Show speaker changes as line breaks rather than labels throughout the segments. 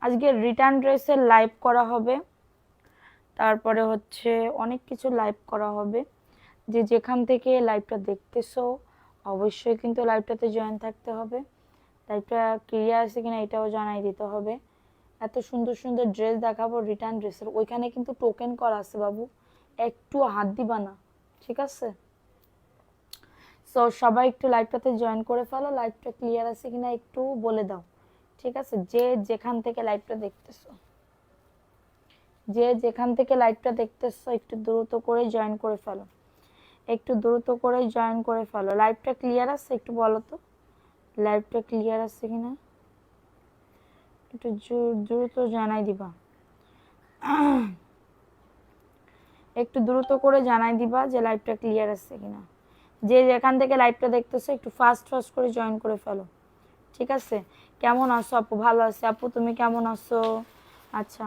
আজকে রিটার্ন ড্রেসের লাইভ করা হবে, তারপরে হচ্ছে অনেক কিছু লাইভ করা হবে। যে যেখান থেকে লাইভটা দেখতেছো অবশ্যই কিন্তু লাইভটাতে জয়েন থাকতে হবে। লাইভটা ক্লিয়ার আছে কিনা এটাও জানাই দিতে হবে। এত সুন্দর সুন্দর ড্রেস দেখাবো রিটার্ন ড্রেসের, ওইখানে কিন্তু টোকেন করা আছে বাবু, একটু হাত দিবা না, ঠিক আছে? সো সবাই একটু লাইভটাতে জয়েন করে ফেলো, লাইভটা ক্লিয়ার আছে কিনা একটু বলে দাও, ঠিক আছে? যে যেখান থেকে লাইভটা দেখতেছো, যে যেখান থেকে লাইভটা দেখতেছো একটু দ্রুত করে জয়েন করে ফেলো, একটু দ্রুত করে জয়েন করে ফেলো। লাইভটা ক্লিয়ার আছে একটু বলো তো, লাইভটা ক্লিয়ার আছে কিনা একটু দ্রুত জানাই দিবা, একটু দ্রুত করে জানাই দিবা যে লাইভটা ক্লিয়ার আছে কিনা। যে যেখান থেকে লাইভটা দেখতেছো একটু ফাস্ট ফাস্ট করে জয়েন করে ফেলো, ঠিক আছে? কেমন আছো আপু? ভালো আছি আপু, তুমি কেমন আছো? আচ্ছা,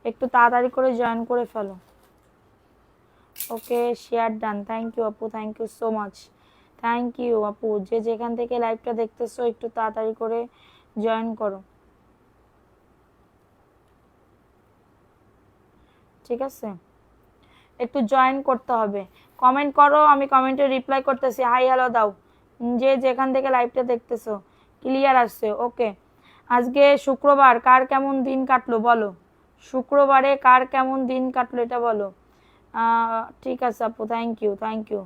একটু তাড়াতাড়ি করে জয়েন করে ফেলো। Okay, share done, thank you আপু, thank you so much, thank you আপু। যে যেখান থেকে লাইভটা দেখতেছো একটু তাড়াতাড়ি করে জয়েন করো, ঠিক আছে? একটু জয়েন করতে হবে, কমেন্ট করো, আমি কমেন্টে রিপ্লাই করতেছি, হাই হ্যালো দাও। যে যেখান থেকে লাইভটা দেখতেছো ক্লিয়ার আসছে, ওকে। আজকে শুক্রবার, কার কেমন দিন কাটলো বলো, শুক্রবারে কার কেমন দিন কাটলো এটা বলো। ঠিক আছে আপু, থ্যাংক ইউ, থ্যাংক ইউ।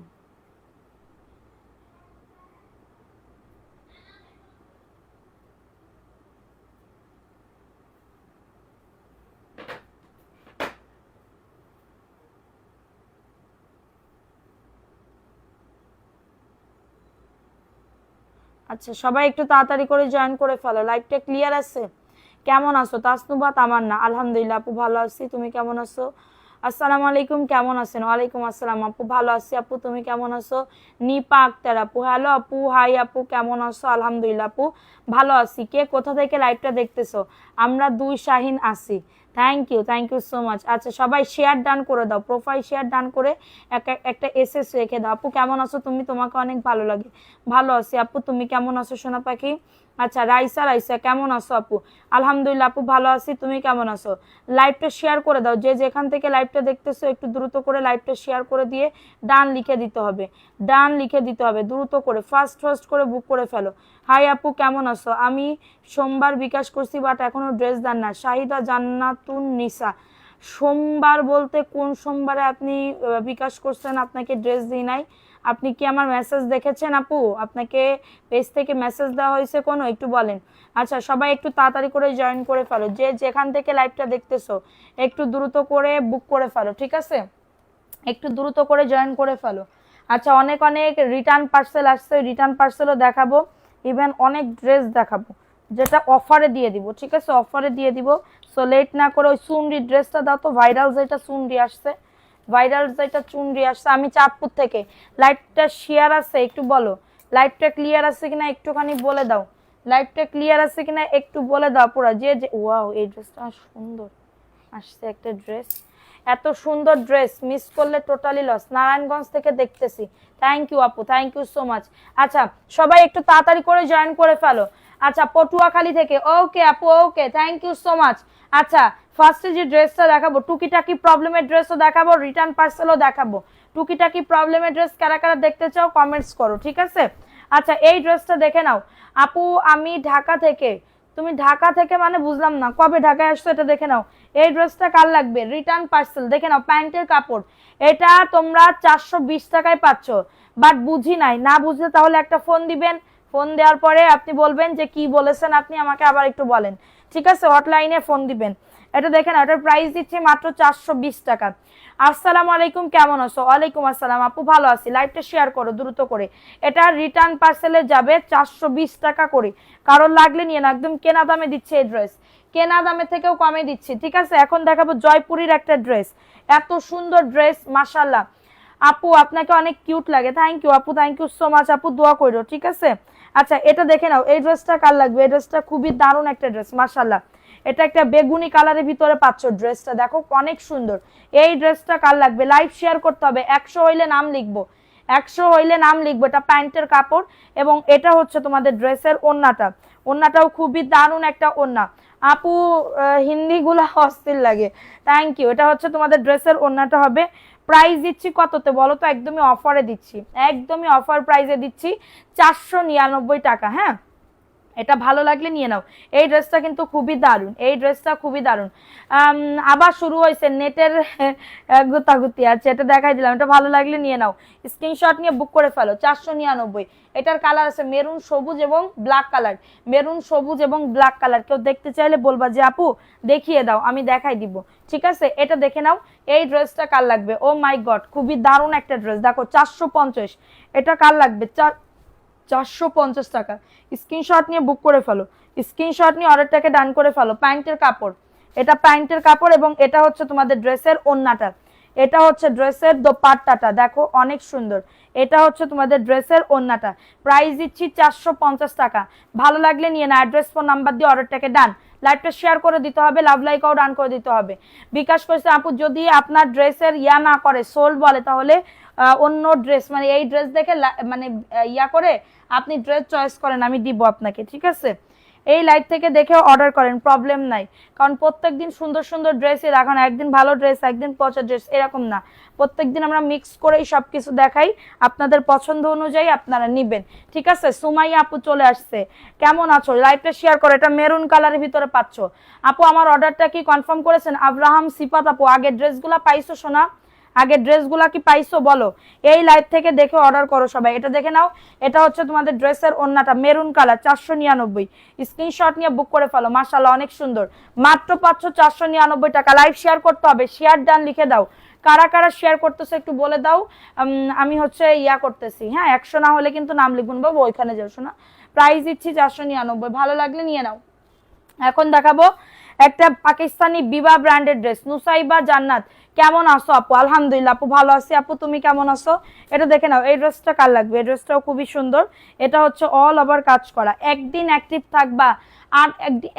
আচ্ছা, সবাই একটু তাড়াতাড়ি করে জয়েন করে ফেলো, লাইভটা ক্লিয়ার আছে? কেমন আছো তাসনুবা তামান্না? আলহামদুলিল্লাহ আপু ভালো আছি, তুমি কেমন আছো? আসসালামু আলাইকুম, কেমন আছেন? ওয়ালাইকুম আসসালাম আপু, ভালো আছি আপু, তুমি কেমন আছো? নিপা আক্তার আপু, হ্যালো আপু, হাই আপু, কেমন আছো? আলহামদুলিল্লাহ আপু ভালো আছি। কে কোথা থেকে লাইভটা দেখতেছো? আমরা দুই শাহিন আছি, থ্যাংক ইউ সো মাচ। আচ্ছা, সবাই শেয়ার ডান করে দাও, প্রোফাইল শেয়ার ডান করে একটা এসএস রেখে দাও। আপু কেমন আছো তুমি? তোমাকে অনেক ভালো লাগে। ভালো আছি আপু, তুমি কেমন আছো সোনা পাখি? আচ্ছা, রাইসা রাইসা কেমন আছো আপু? আলহামদুলিল্লাহ আপু ভালো আছি, তুমি কেমন আছো? লাইভটা শেয়ার করে দাও, যে যেখান থেকে লাইভটা দেখতেছো একটু দ্রুত করে লাইভটা শেয়ার করে দিয়ে ডান লিখে দিতে হবে, ডান লিখে দিতে হবে দ্রুত করে, ফাস্ট ফাস্ট করে বুক করে ফেলো। হাই আপু কেমন আছো? আমি সোমবার বিকাশ করছি বাট এখনো ড্রেস দেন না। শাহিদা জান্নাতুন নিসা, সোমবার বলতে কোন সোমবারে আপনি বিকাশ করছেন? আপনাকে ড্রেস দিই নাই, আপনি কি আমার মেসেজ দেখেছেন আপু? আপনাকে পেজ থেকে মেসেজ দেওয়া হয়েছে কোনো, একটু বলেন। আচ্ছা, সবাই একটু তাড়াতাড়ি করে জয়েন করে ফেলো, যে যেখান থেকে লাইভটা দেখতেছো একটু দ্রুত করে বুক করে ফেলো, ঠিক আছে? একটু দ্রুত করে জয়েন করে ফেলো। আচ্ছা, অনেক অনেক রিটার্ন পার্সেল আসছে, রিটার্ন পার্সেলও দেখাবো, ইভেন অনেক ড্রেস দেখাবো যেটা অফারে দিয়ে দিব, ঠিক আছে? অফারে দিয়ে দিব। সো লেট না করে ওই চুনরি ড্রেসটা দাও তো, ভাইরাল যেটা চুনরি আসছে, ভাইরাল যেটা চুনরি আসছে। আমি চাঁদপুর থেকে, লাইভটা শেয়ার আছে একটু বলো, লাইভটা ক্লিয়ার আছে কিনা একটুখানি বলে দাও, লাইভটা ক্লিয়ার আছে কিনা একটু বলে দাও পুরা। যে ওয়াও, এই ড্রেসটা সুন্দর আসছে একটা ড্রেস, এত সুন্দর ড্রেস মিস করলে টোটালি লস। নারায়ণগঞ্জ থেকে দেখতেছি, থ্যাংক ইউ আপু, থ্যাংক ইউ সো মাচ। আচ্ছা, সবাই একটু তাড়াতাড়ি করে জয়েন করে ফেলো। আচ্ছা, পটুয়াখালী থেকে, ওকে আপু, ওকে, থ্যাংক ইউ সো মাচ। আচ্ছা, ফার্স্টে যে ড্রেসটা দেখাবো টুকিটাকি প্রবলেমের ড্রেসও দেখাবো, রিটার্ন পার্সেলও দেখাবো। টুকিটাকি প্রবলেমের ড্রেস কারা কারা দেখতে চাও কমেন্টস করো, ঠিক আছে? আচ্ছা, এই ড্রেসটা দেখে নাও আপু, আমি ঢাকা থেকে। তুমি ঢাকা থেকে মানে বুঝলাম না, কবে ঢাকায় আসছো এটা দেখে নাও। এই ড্রেসটা কার লাগবে? রিটার্ন পার্সেল দেখে নাও, প্যান্টের কাপড়, এটা তোমরা 420 টাকায় পাচ্ছ, বাট বুঝি নাই, না বুঝলে তাহলে একটা ফোন দিবেন, ফোন দেওয়ার পরে আপনি বলবেন যে কি বলেছেন আপনি, আমাকে আবার একটু বলেন, ঠিক আছে? হটলাইনে ফোন দিবেন। এটা দেখেন, এটার প্রাইস দিচ্ছি মাত্র 420 টাকা। আসসালামু আলাইকুম, কেমন আছো? ওয়ালাইকুম আসসালাম আপু, ভালো আছি। লাইভটা শেয়ার করো দ্রুত করে, এটা রিটার্ন পার্সেলে যাবে 420 টাকা করে, কারণ লাগলে নিয়ে না, একদম কেনা দামে দিচ্ছে এই ড্রেস, কেনা দামে থেকেও কমে দিচ্ছি, ঠিক আছে? এখন দেখাবো জয়পুরীর একটা ড্রেস, এত সুন্দর ড্রেস মাশাআল্লাহ। আপু আপনাকে অনেক কিউট লাগে, থ্যাংক ইউ আপু, থ্যাংক ইউ সো মাচ আপু, দোয়া করো, ঠিক আছে? আচ্ছা, এটা দেখে নাও, এই ড্রেসটা কার লাগবে? এই ড্রেসটা খুবই দারুণ একটা ড্রেস মাশাআল্লাহ, এটা একটা বেগুনি কালারের ভিতরে পাচ্ছ, ড্রেসটা দেখো অনেক সুন্দর। এই ড্রেসটা কার লাগবে? লাইভ শেয়ার করতে হবে, 100 হইলে নাম লিখবো, 100 হইলে নাম লিখবো। এটা প্যান্টের কাপড় এবং এটা হচ্ছে তোমাদের ড্রেসের ওড়নাটা। ওড়নাটাও খুবই দারুণ একটা ওড়না। আপু হিন্দি গুলা অস্থির লাগে, থ্যাংক ইউ। এটা হচ্ছে তোমাদের ড্রেসের ওড়নাটা হবে। প্রাইস দিচ্ছি কততে বলো তো? একদমই অফারে দিচ্ছি, একদমই অফার প্রাইসে দিচ্ছি 499 টাকা। হ্যাঁ, এটা ভালো লাগলে নিয়ে নাও। এই ড্রেসটা কিন্তু খুবই দারুণ, এই ড্রেসটা খুবই দারুণ। আবার শুরু হয়েছে নেটের গুতাগুতি আছে, এটা দেখাই দিলাম। এটা ভালো লাগলে নিয়ে নাও, স্ক্রিনশট নিয়ে বুক করে ফেলো। 499। এটার কালার আছে মেরুন সবুজ এবং ব্ল্যাক কালার, মেরুন সবুজ এবং ব্ল্যাক কালার। কেউ দেখতে চাইলে বলবা যে আপু দেখিয়ে দাও, আমি দেখাই দিব, ঠিক আছে? এটা দেখে নাও। এই ড্রেসটা কার লাগবে? ও মাই গড, খুবই দারুণ একটা ড্রেস। দেখো 450, এটা কার লাগবে? 450 টাকা। স্ক্রিনশট নিয়ে বুক করে ফেলো, স্ক্রিনশট নিয়ে অর্ডারটাকে ডান করে ফেলো। প্যান্টের কাপড়, এটা প্যান্টের কাপড় এবং এটা হচ্ছে তোমাদের ড্রেসের ওড়নাটা। এটা হচ্ছে ড্রেসের দোপাট্টাটা, দেখো অনেক সুন্দর। এটা হচ্ছে তোমাদের ড্রেসের ওড়নাটা। প্রাইস দিচ্ছি 450 টাকা। ভালো লাগলে নিয়ে না। অ্যাড্রেস ফোন নাম্বার দিয়ে অর্ডারটাকে ডান। লাইভটা শেয়ার করে দিতে হবে, লাভ লাইকও ডান করে দিতে হবে। বিকাশ করছে আপু যদি আপনার ড্রেসের ইয়া না করে, সোল বলে, তাহলে অন্য ড্রেস মানে এই ড্রেস দেখে মানে ইয়া করে আপনি ড্রেস চয়েস করেন, আমি দিব আপনাকে, ঠিক আছে? এই লাইভ থেকে দেখে অর্ডার করেন, প্রবলেম নাই। কারণ প্রত্যেকদিন সুন্দর সুন্দর ড্রেসই রাখা না, একদিন ভালো ড্রেস একদিন পচা ড্রেস এরকম না। প্রত্যেকদিন আমরা মিক্স করেই সব কিছু দেখাই, আপনাদের পছন্দ অনুযায়ী আপনারা নিবেন, ঠিক আছে? সুমাইয়া আপু চলে আসছে, কেমন আছো? লাইভটা শেয়ার করো। এটা মেরুন কালারের ভিতরে পাচ্ছ। আপু আমার অর্ডারটা কি কনফার্ম করেছেন? আব্রাহাম সিফাত আপু, আগের ড্রেসগুলা পাইছো শোনা? আগের ড্রেসগুলা কি পাইছো বলো? এই লাইভ থেকে দেখে অর্ডার করো সবাই। এটা দেখে নাও। এটা হচ্ছে তোমাদের ড্রেসের ওড়নাটা মেরুন কালার, 499। স্ক্রিনশট নিয়ে বুক করে ফেলো। মাশাআল্লাহ অনেক সুন্দর। মাত্র পাচ্ছ 499 টাকা। লাইভ শেয়ার করতে হবে, শেয়ার ডান লিখে দাও। কারা কারা শেয়ার করতেছে একটু বলে দাও। আমি হচ্ছে ইয়া করতেছি, হ্যাঁ 100 না হলে কিন্তু নাম লিখুন বাবু, ওইখানে যাও শোনা। প্রাইস দিচ্ছি 499, ভালো লাগলে নিয়ে নাও। এখন দেখাবো একটা পাকিস্তানি বিবা ব্র্যান্ডের ড্রেস। নুসাইবা জান্নাত, কেমন আছো আপু? আলহামদুলিল্লাহ আপু ভালো আছি। আপু তুমি কেমন আছো? এটা দেখে নাও। এই ড্রেসটা কার লাগবে? এই ড্রেসটাও খুবই সুন্দর। এটা হচ্ছে অল ওভার কাজ করা। একদিন অ্যাক্টিভ থাকবা আর একদিন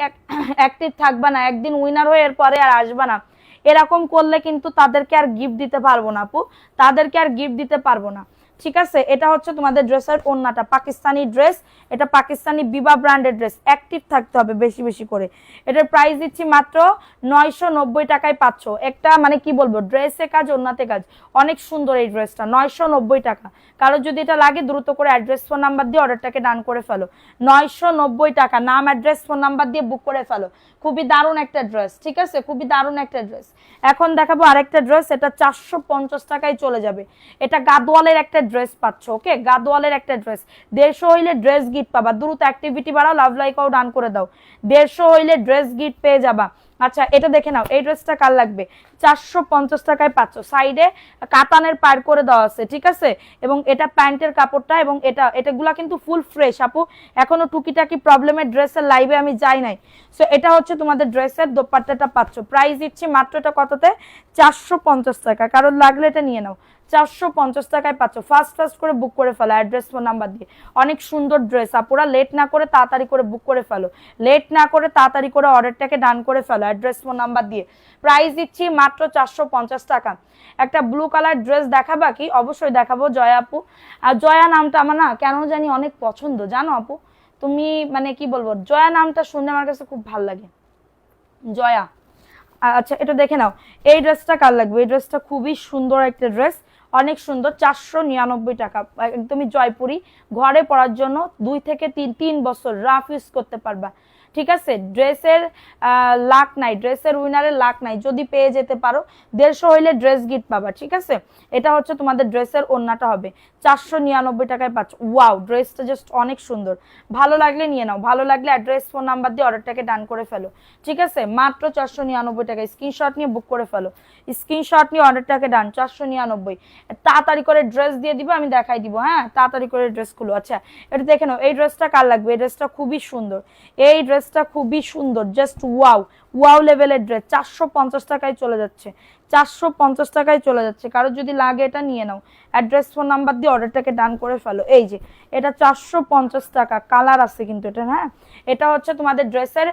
অ্যাক্টিভ থাকবা না, একদিন উইনার হয়ে এরপরে আর আসবা না, এরকম করলে কিন্তু তাদেরকে আর গিফট দিতে পারবো না আপু, তাদেরকে আর গিফট দিতে পারবো না, ঠিক আছে? এটা হচ্ছে তোমাদের ড্রেসের ওড়নাটা, পাকিস্তানি ড্রেস। এটা পাকিস্তানি বিবা ব্র্যান্ডের ড্রেস। অ্যাক্টিভ থাকতে হবে বেশি বেশি করে। এটার প্রাইস দিচ্ছি মাত্র 990 টাকায় পাচ্ছ। একটা মানে কি বলবো, ড্রেসে কাজ ওড়নাতে কাজ, অনেক সুন্দর এই ড্রেসটা। 990 টাকা। কারো যদি এটা লাগে দ্রুত করে অ্যাড্রেস ফোন নাম্বার দিয়ে অর্ডারটাকে ডান করে ফেলো। 990 টাকা। নাম অ্যাড্রেস ফোন নাম্বার দিয়ে বুক করে ফেলো। খুবই দারুণ একটা ড্রেস, ঠিক আছে? খুবই দারুণ একটা ড্রেস। এখন দেখাবো আরেকটা ড্রেস। এটা 450 টাকায় চলে যাবে। এটা গাদওয়ালের একটা ড্রেস পাচ্ছ, ওকে? গাদওয়ালের একটা ড্রেস। 150 হইলে ড্রেস গিফট পাবা। দ্রুত অ্যাক্টিভিটি বাড়াও, লাভ লাইকও ডান করে দাও। 150 হইলে ড্রেস গিফট পেয়ে যাবা। আচ্ছা এটা দেখে নাও। এই ড্রেসটা কার লাগবে? 450 টাকায় পাচ্ছ। সাইডে কাতানের পার করে দেওয়া আছে, ঠিক আছে? এবং এটা প্যান্টের কাপড়টা এবং এটাগুলা কিন্তু ফুল ফ্রেশ আপু। এখনো টুকিটাকি প্রবলেমের ড্রেসের লাইভে আমি যাই নাই। সো এটা হচ্ছে তোমাদের ড্রেসের দোপাট্টাটা পাচ্ছ। প্রাইস দিচ্ছি মাত্র এটা কততে? 450 টাকা। কারণ লাগলে এটা নিয়ে নাও। 450 টাকায় পাচ্ছ। ফাস্ট করে বুক করে ফেলো অ্যাড্রেস ফোন নাম্বার দিয়ে। অনেক সুন্দর ড্রেস আপুরা, লেট না করে তাড়াতাড়ি করে বুক করে ফেলো, লেট না করে তাড়াতাড়ি করে অর্ডারটাকে ডান করে ফেলো অ্যাড্রেস ফোন নাম্বার দিয়ে। প্রাইস দিচ্ছি মাত্র 450 টাকা। একটা ব্লু কালার ড্রেস দেখাবা কি? অবশ্যই দেখাবো জয়া আপু। আর জয়া নামটা আমার না কেন জানি অনেক পছন্দ, জানো আপু? তুমি মানে কি বলবো, জয়া নামটা শুনলে আমার কাছে খুব ভালো লাগে, জয়া। আচ্ছা এটা দেখে নাও। এই ড্রেসটা কার লাগবে? এই ড্রেসটা খুবই সুন্দর একটা ড্রেস, অনেক সুন্দর। 499 টাকা। একদমই জয়পুরি, ঘরে পরার জন্য 2 থেকে 3 বছর রাফ ইউজ করতে পারবা, ঠিক আছে? ড্রেসের লাক নাই, ড্রেসের উইনারের লাক নাই, যদি পেয়ে যেতে পারো 150 হইলে ড্রেস গিফট পাবা, ঠিক আছে? এটা হচ্ছে তোমাদের ড্রেসের ওড়নাটা হবে। 499 টাকায় পাচ্ছ। ওয়াও, ড্রেসটা জাস্ট অনেক সুন্দর। ভালো লাগলে নিয়ে নাও, ভালো লাগলে অ্যাড্রেস ফোন নাম্বার দিয়ে অর্ডারটাকে ডান করে ফেলো, ঠিক আছে? মাত্র 499 টাকা। স্ক্রিনশট নিয়ে বুক করে ফেলো, স্ক্রিনশট নিয়ে অর্ডারটাকে ডান। 499। তাড়াতাড়ি করে ড্রেস দিয়ে দিবে, আমি দেখাই দিব, হ্যাঁ? তাড়াতাড়ি করে ড্রেসগুলো। আচ্ছা এটা দেখে নাও। এই ড্রেসটা কার লাগবে? এই ড্রেসটা খুবই সুন্দর, এই ড্রেসটা খুবই সুন্দর, জাস্ট ওয়াও। ওয়াও লেভেলের ড্রেস 450 টাকায় চলে যাচ্ছে, 450 টাকায় চলে যাচ্ছে। কারো যদি লাগে এটা নিয়ে নাও, অ্যাড্রেস ফোন নাম্বার দিয়ে অর্ডারটাকে ডান করে ফেলো। এই যে এটা 450 টাকা, কালার আছে কিন্তু এটা, হ্যাঁ এটা হচ্ছে তোমাদের ড্রেসের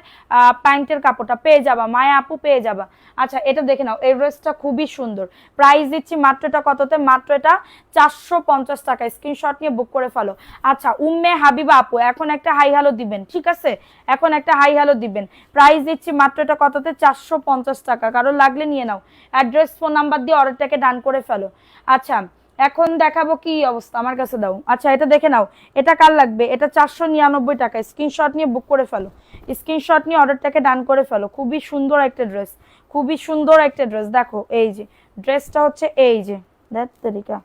প্যান্টের কাপড়টা পেয়ে যাবা, মায়া আপু পেয়ে যাবা। আচ্ছা এটা দেখে নাও, এই ড্রেসটা খুবই সুন্দর, প্রাইস দিচ্ছি মাত্র এটা কততে, মাত্র এটা 450 টাকা, স্ক্রিনশট নিয়ে বুক করে ফেলো। আচ্ছা উম্মে হাবিবা আপু এখন একটা হাই হ্যালো দিবেন, ঠিক আছে এখন একটা হাই হ্যালো দিবেন, প্রাইস দিচ্ছি মাত্র এটা কততে, 450 টাকা। কারো লাগলে নিয়ে নাও, অ্যাড্রেস ফোন নাম্বার দিয়ে অর্ডারটাকে ডান করে ফেলো। আচ্ছা এখন দেখাবো কি অবস্থা, আমার কাছে দাও। আচ্ছা এটা দেখে নাও, এটা কার লাগবে, এটা 499 টাকা, স্ক্রিনশট নিয়ে বুক করে ফেলো, স্ক্রিনশট নিয়ে অর্ডারটাকে ডান করে ফেলো। খুবই সুন্দর একটা ড্রেস, খুবই সুন্দর একটা ড্রেস। দেখো এই যে ড্রেসটা হচ্ছে, এই যে দেখ তরিকা,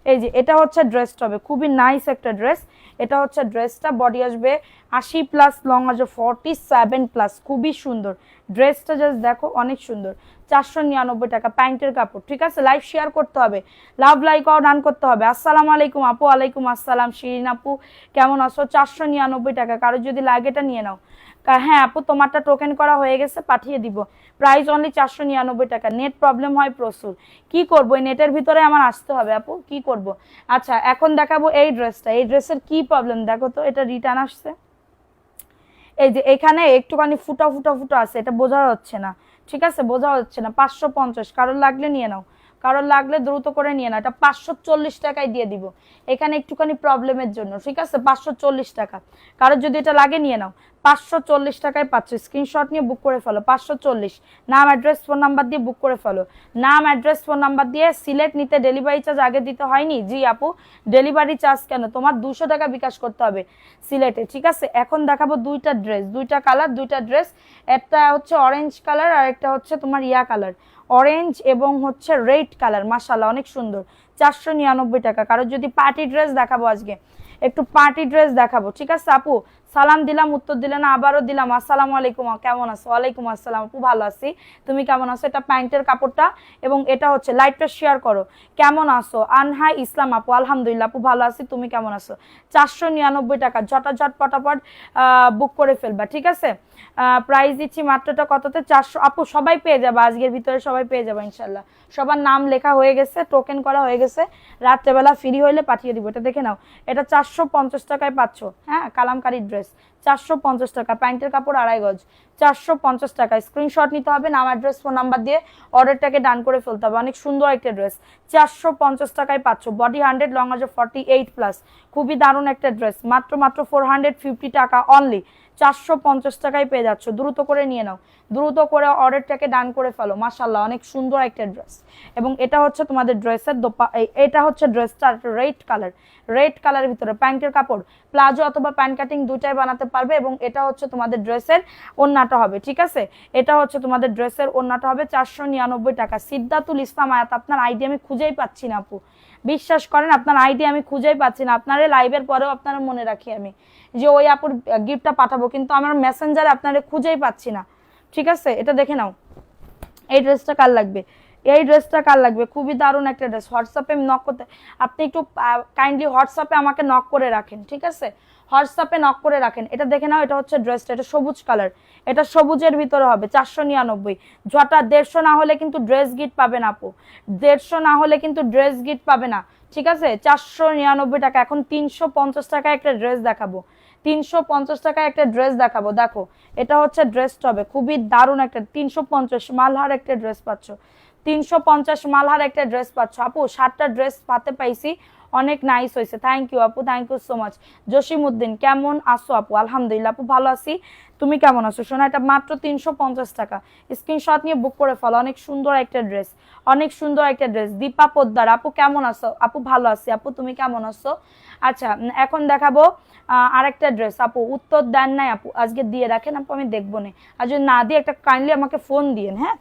এই যে এটা হচ্ছে ড্রেসটা হবে, খুবই নাইস একটা ড্রেস। এটা হচ্ছে ড্রেসটা, বডি আসবে 80+, লং আসবে 47+, খুবই সুন্দর ড্রেসটা, জাস্ট দেখো অনেক সুন্দর। 499 টাকা প্যান্টের কাপড়, ঠিক আছে। লাইভ শেয়ার করতে হবে, লাভ লাইক আর ডান করতে হবে। আসসালামু আলাইকুম আপু। ওয়ালাইকুম আসসালাম শিরিন আপু, কেমন আছো? 499 টাকা, কারো যদি লাগে এটা নিয়ে নাও। হ্যাঁ আপু তোমারটা টোকেন করা হয়ে গেছে, পাঠিয়ে দিব। প্রাইস অনলি 499 টাকা। নেট প্রবলেম হয় প্রচুর, কি করবো, এই নেটের ভিতরে আমার আসতে হবে আপু, কি করব। আচ্ছা এখন দেখাবো এই ড্রেসটা, এই ড্রেসের কি প্রবলেম দেখো তো, এটা রিটার্ন আসছে, এই যে এখানে একটুখানি ফুটা ফুটা ফুটা আছে, এটা বোঝা যাচ্ছে না, ঠিক আছে বোঝা যাচ্ছে না। 550, কারোর লাগলে নিয়ে নাও, কারোর লাগলে দ্রুত করে নিয়ে নাও। এটা 540 টাকায় দিয়ে দিব, এখানে একটুখানি প্রবলেমের জন্য, ঠিক আছে 540 টাকা। কারোর যদি এটা লাগে নিয়ে নাও, 540 টাকায় পাচ্ছ, স্ক্রিনশট নিয়ে বুক করে ফেলো। 540, নাম অ্যাড্রেস ফোন নাম্বার দিয়ে বুক করে ফেলো, নাম অ্যাড্রেস ফোন নাম্বার দিয়ে। সিলেট নিতে ডেলিভারি চার্জ আগে দিতে হয়নি? জি আপু, ডেলিভারি চার্জ কেন, তোমার 200 টাকা বিকাশ করতে হবে সিলেটে, ঠিক আছে। এখন দেখাবো দুইটা ড্রেস, দুইটা কালার, দুইটা ড্রেস, একটা হচ্ছে অরেঞ্জ কালার আর একটা হচ্ছে তোমার ইয়া কালার, অরেঞ্জ এবং হচ্ছে রেড কালার, মাশাআল্লাহ অনেক সুন্দর। 499 টাকা। কারো যদি পার্টি ড্রেস দেখাবো আজকে, একটু পার্টি ড্রেস দেখাবো, ঠিক আছে আপু। সালাম দিলাম, উত্তর দিলে না, আবারও দিলাম। আসসালামু আলাইকুম, কেমন আছো? ওয়ালাইকুম আসসালাম আপু, ভালো আছি, তুমি কেমন আছো? এটা প্যান্টের কাপড়টা এবং এটা হচ্ছে, লাইভটা শেয়ার করো। কেমন আছো আনহা ইসলাম আপু? আলহামদুলিল্লাহ আপু, ভালো আছি, তুমি কেমন আছো? 499 টাকা, ঝটাঝট পটাপট বুক করে ফেলবা, ঠিক আছে। প্রাইস দিচ্ছি মাত্রটা কততে, 400। আপু সবাই পেয়ে যাবে, আজকের ভিতরে সবাই পেয়ে যাবে ইনশাল্লাহ। সবার নাম লেখা হয়ে গেছে, টোকেন করা হয়ে গেছে, রাত্রেবেলা ফ্রি হইলে পাঠিয়ে দিব। এটা দেখে নাও, এটা 450 টাকায় পাচ্ছ, হ্যাঁ কালামকারী ড্রেস 450 টাকা, প্যান্টের কাপড় 2.5 গজ, 450 টাকা। স্ক্রিনশট নিতে হবে, নাম অ্যাড্রেস ফোন নাম্বার দিয়ে অর্ডারটাকে ডান করে ফেলতে হবে। অনেক সুন্দর একটা ড্রেস, 450 টাকায় পাচ্ছ, বডি 100, লং আছে 48+, খুবই দারুণ একটা ড্রেস, মাত্র 450 টাকা অনলি, 450 টাকায় পেয়ে যাচ্ছ। দ্রুত করে নিয়ে নাও, দ্রুত করে অর্ডারটাকে ডান করে ফেলো। মাশাআল্লাহ অনেক সুন্দর একটা ড্রেস, এবং এটা হচ্ছে তোমাদের ড্রেসের এটা হচ্ছে ড্রেসটা রেড কালার, রেড কালারের ভিতরে প্যান্টের কাপড়, প্লাজো অথবা প্যান্ট কাটিং দুটাই বানাতে পারবে। এবং এটা হচ্ছে তোমাদের ড্রেসের ওড়নাটা হবে, ঠিক আছে, এটা হচ্ছে তোমাদের ড্রেসের ওড়নাটা হবে 499 টাকা। সিদ্ধাতুল ইসলাম আয়াত, আপনার আইডি আমি খুঁজেই পাচ্ছি না আপু, বিশ্বাস করেন আপনার আইডি আমি খুঁজেই পাচ্ছি না। আপনার লাইভের পরেও আপনারা মনে রাখি আমি যে ওই আপুর গিফটটা পাঠাবো, কিন্তু আমার মেসেঞ্জারে আপনারা খুঁজেই পাচ্ছি না, ঠিক আছে। এটা দেখে নাও, এই ড্রেসটা কার লাগবে, এই ড্রেসটা কার লাগবে, খুবই দারুণ একটা ড্রেস। হোয়াটসঅ্যাপে নক করতে, আপনি একটু কাইন্ডলি হোয়াটসঅ্যাপে আমাকে নক করে রাখেন, ঠিক আছে, হোয়াটসঅ্যাপে নক করে রাখেন। এটা দেখে নাও, এটা হচ্ছে ড্রেসটা, এটা সবুজ কালার, এটা সবুজের ভিতরে হবে 499। ঝটা 150 না হলে কিন্তু ড্রেস গিফট পাবে না আপু, 150 না হলে কিন্তু ড্রেস গিফট পাবে না, ঠিক আছে। 499 টাকা। এখন 350 টাকা একটা ড্রেস দেখাবো, 350 টাকায় একটা ড্রেস দেখাবো। দেখো এটা হচ্ছে ড্রেসটা হবে, খুবই দারুণ একটা 350 মালহার একটা ড্রেস পাচ্ছ, 350 মালহার একটা ড্রেস পাচ্ছ আপু। 7টা ড্রেস পাতে পাইছি, অনেক নাইস হয়েছে, থ্যাংক ইউ আপু, thank you so much. Jasim Uddin, কেমন আছো আপু? আলহামদুলিল্লাহ আপু, ভালো আছি, তুমি কেমন আছো সোনা? এটা মাত্র 350 টাকা, স্ক্রিনশট নিয়ে বুক করে ফেলো। অনেক সুন্দর একটা ড্রেস, অনেক সুন্দর একটা ড্রেস। দীপা পোদ্দার আপু, কেমন আছো? আপু ভালো আছি আপু, তুমি কেমন আছো? আচ্ছা এখন দেখাবো আরেকটা ড্রেস। আপু উত্তর দেন নাই আপু, আজকে দিয়ে রাখেন আপু, আমি দেখবো না, আর যদি না দিয়ে একটা কাইন্ডলি আমাকে ফোন দিয়েন, হ্যাঁ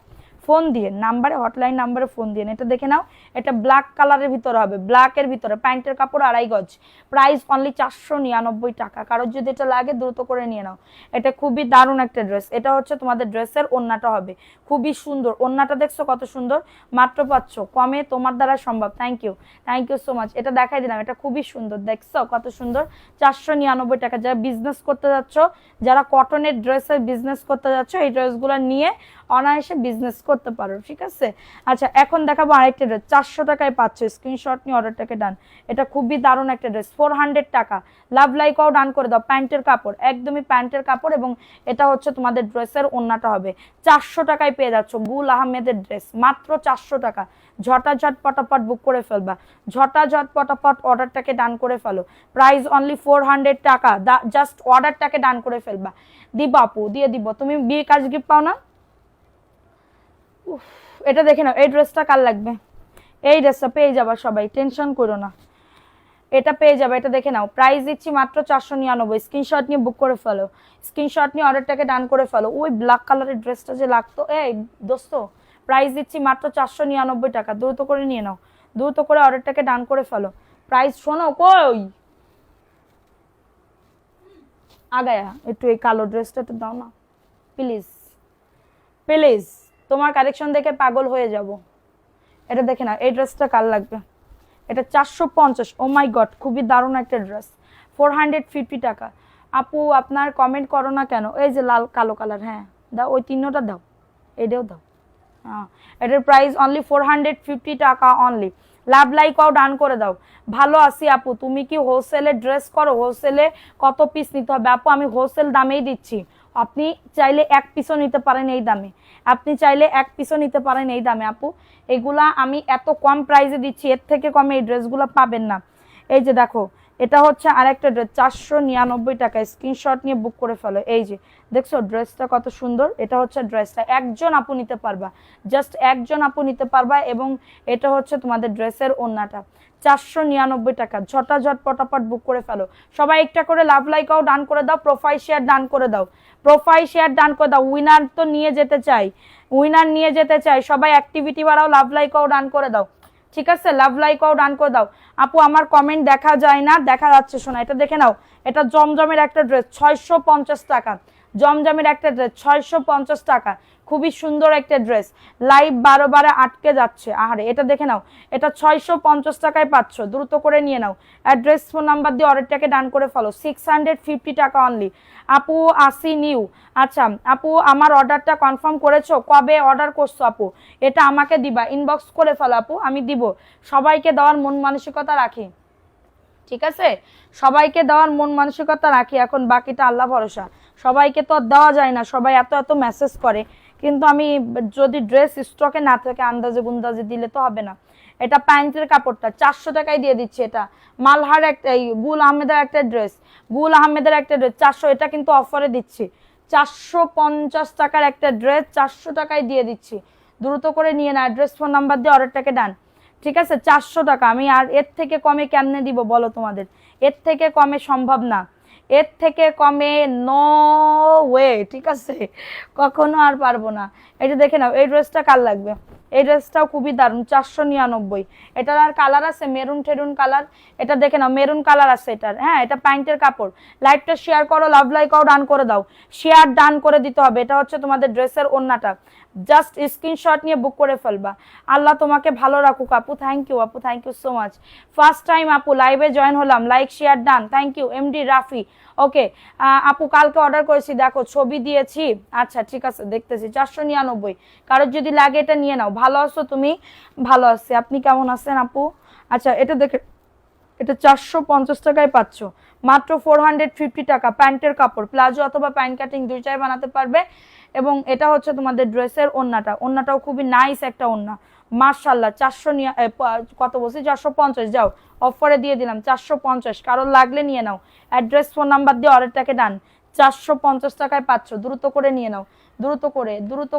ফোন দিয়ে নাম্বারে, হটলাইন নাম্বারে ফোন দিয়ে। এটা দেখে নাও, এটা ব্ল্যাক কালারের ভিতরে হবে, ব্ল্যাকের ভিতরে, প্যান্টের কাপড় 2.5 গজ, প্রাইস অনলি 499 টাকা। কারোর যদি এটা লাগে দ্রুত করে নিয়ে নাও। এটা খুবই দারুণ একটা ড্রেস। এটা হচ্ছে তোমাদের ড্রেসের ওড়নাটা হবে খুবই সুন্দর। ওড়নাটা দেখছো কত সুন্দর, মাত্র পাচ্ছ, কমে তোমার দ্বারা সম্ভব। Thank you so much. এটা দেখাই দিলাম, এটা খুবই সুন্দর, দেখছো কত সুন্দর, 499 টাকা। যারা বিজনেস করতে যাচ্ছ, যারা কটনের ড্রেসের বিজনেস করতে যাচ্ছ, এই ড্রেসগুলো নিয়ে অনায়াসে বিজনেস করতে পারো, ঠিক আছে। আচ্ছা, এখন দেখাবো আরেকটা ড্রেস, 400 টাকায় পাচ্ছ, স্ক্রিনশট নিয়ে অর্ডারটাকে ডান। এটা খুবই দারুণ একটা ড্রেস, 400 টাকা। লাভ লাইকও ডান করে দাও, প্যান্টের কাপড়, একদমই প্যান্টের কাপড়, এবং এটা হচ্ছে তোমাদের ড্রেসের ওড়নাটা হবে। 400 টাকায় পেয়ে যাচ্ছ গুল আহমেদের ড্রেস, মাত্র 400 টাকা। ঝটাঝট পটাপট বুক করে ফেলবা, ঝটাঝট পটাপট অর্ডারটাকে ডান করে ফেলো। প্রাইস অনলি 400 টাকা। জাস্ট অর্ডারটাকে ডান করে ফেলবা, দিবা আপু, দিয়ে দিব। তুমি বিয়ে কাজ গিফট পাও না? এটা দেখে নাও, এই ড্রেসটা কার লাগবে? এই ড্রেসটা পেয়ে যাবা সবাই, টেনশন করো না, এটা পেয়ে যাবে। এটা দেখে নাও, প্রাইস দিচ্ছি মাত্র 499। স্ক্রিনশট নিয়ে বুক করে ফেলো, স্ক্রিনশট নিয়ে অর্ডারটাকে ডান করে ফেলো। ওই ব্ল্যাক কালারের ড্রেসটা যে লাগতো, এই দোস্ত, প্রাইস দিচ্ছি মাত্র 499 টাকা। দ্রুত করে নিয়ে নাও, দ্রুত করে অর্ডারটাকে ডান করে ফেলো। প্রাইস শোনো, কই আগায়া, একটু এই কালো ড্রেসটা একটু দাও না প্লিজ, প্লিজ। তোমার কালেকশন দেখে পাগল হয়ে যাব। এটা দেখে না, এই ড্রেসটা কার লাগবে? এটা 450। ও মাই গড, খুবই দারুণ একটা ড্রেস, 450 টাকা। আপু আপনার কমেন্ট করো না কেন? এই যে লাল কালো কালার, হ্যাঁ দাও, ওই তিনটা দাও, এটাও দাও। হ্যাঁ, এটার প্রাইস অনলি 450 টাকা অনলি। লাভ লাইকও ডান করে দাও। ভালো আছি আপু, তুমি কি হোলসেলে ড্রেস করো? হোলসেলে কত পিস নিতে হবে? আপু আমি হোলসেল দামেই দিচ্ছি, আপনি চাইলে 1 পিসও নিতে পারেন এই দামে, আপনি চাইলে 1 পিসও নিতে পারেন এই দামে। আপু এগুলা আমি এত কম প্রাইসে দিচ্ছি, এর থেকে কমে এই ড্রেসগুলো পাবেন না। এই যে দেখো, এটা হচ্ছে আরেকটা ড্রেস, 499 টাকা। স্ক্রিনশট নিয়ে বুক করে ফেলো। এই যে দেখছো ড্রেসটা কত সুন্দর, এটা হচ্ছে ড্রেসটা, একজন আপু নিতে পারবা, জাস্ট একজন আপু নিতে পারবা। এবং এটা হচ্ছে তোমাদের ড্রেসের ওড়নাটা, 499 টাকা। ঝটাঝট পটাপট বুক করে ফেলো সবাই। একটা করে লাভ লাইকও ডান করে দাও, প্রোফাইল শেয়ার ডান করে দাও, প্রোফাইল শেয়ার ডান করে দাও। উইনার তো নিয়ে যেতে চাই, উইনার নিয়ে যেতে চাই সবাই। অ্যাক্টিভিটি বাড়াও, লাভ লাইকও ডান করে দাও, ঠিক আছে। লাভ লাইকও ডান করে দাও। আপু আমার কমেন্ট দেখা যায় না, দেখা যাচ্ছে, শোনা, এটা দেখে নাও। এটা জমজমের একটা ড্রেস, 650 টাকা। জমজমের একটা ড্রেস 650 টাকা, খুবই সুন্দর একটা ড্রেস। লাইভ 12 আটকে যাচ্ছে, আহারে। এটা দেখে নাও, এটা 650 টাকায় পাচ্ছ, দ্রুত করে নিয়ে নাও। অ্যাড্রেস ফোন নাম্বার দিয়ে অর্ডারটাকে ডান করে ফেলো। 650 টাকা অনলি। আপু আসি নিউ, আচ্ছা আপু আমার অর্ডারটা কনফার্ম করেছো? কবে অর্ডার করছো আপু? এটা আমাকে দিবা, ইনবক্স করে ফেলো আপু, আমি দিব। সবাইকে দেওয়ার মন মানসিকতা রাখি, ঠিক আছে, সবাইকে দেওয়ার মন মানসিকতা রাখি। এখন বাকিটা আল্লাহ ভরসা, সবাইকে তো দেওয়া যায় না, সবাই এত এত মেসেজ করে, কিন্তু আমি যদি ড্রেস স্টকে না থাকে আন্দাজে গুন্দাজে দিলে তো হবে না। এটা প্যান্টের কাপড়টা 400 টাকায় দিয়ে দিচ্ছি। এটা মালহার একটা, এই গুল আহমেদের একটা ড্রেস, গুল আহমেদের একটা ড্রেস 400, এটা কিন্তু অফারে দিচ্ছি। 450 টাকার একটা ড্রেস 400 টাকায় দিয়ে দিচ্ছি, দ্রুত করে নিয়ে না। অ্যাড্রেস ফোন নাম্বার দিয়ে অর্ডারটাকে ডান, ঠিক আছে। 400 টাকা, আমি আর এর থেকে কমে কেমনে দিব বলো তোমাদের? এর থেকে কমে সম্ভব না, এর থেকে কমে নো ওয়ে, ঠিক আছে, কখনো আর পারবো না। এটা দেখে নাও, এই ড্রেসটা কার লাগবে? এই ড্রেসটাও খুবই দারুণ, 499। এটার আর কালার আছে, মেরুন টেরুন কালার, এটা দেখে নাও, মেরুন কালার আছে এটার, হ্যাঁ। এটা প্যান্টের কাপড়। লাইভটা শেয়ার করো, লাভ লাইকও ডান করে দাও, শেয়ার ডান করে দিতে হবে। এটা হচ্ছে তোমাদের ড্রেসের ওড়নাটা, জাস্ট স্ক্রিনশট নিয়ে বুক করে ফেলবা। আল্লাহ তোমাকে ভালো রাখুক আপু, থ্যাংক ইউ আপু, thank you so much. First time আপু লাইভে জয়েন হলাম, like share done, thank you. MD Rafi, okay. আপু কালকে অর্ডার করেছি, দেখো ছবি দিয়েছি, আচ্ছা ঠিক আছে দেখতেছি। 499, কারোর যদি লাগে এটা নিয়ে নাও। ভালো আছো তুমি? ভালো আছি, আপনি কেমন আছেন আপু? আচ্ছা এটা দেখে, এটা 450 টাকায় পাচ্ছ, মাত্র 450 টাকা। প্যান্টের কাপড়, প্লাজো অথবা প্যান্ট কাটিং দুইটাই বানাতে পারবে। এবং এটা হচ্ছে তোমাদের ড্রেসের ওড়নাটা, ওড়নাটাও খুবই নাইস একটা ওড়না, মাশাআল্লাহ। 400 নিয়ে কত বলছি, 450, যাও অফারে দিয়ে দিলাম 450, কারোর লাগলে নিয়ে নাও। অ্যাড্রেস ফোন নাম্বার দিয়ে অর্ডারটাকে ডান, 450 টাকায় পাচ্ছ, দ্রুত করে নিয়ে নাও, দ্রুত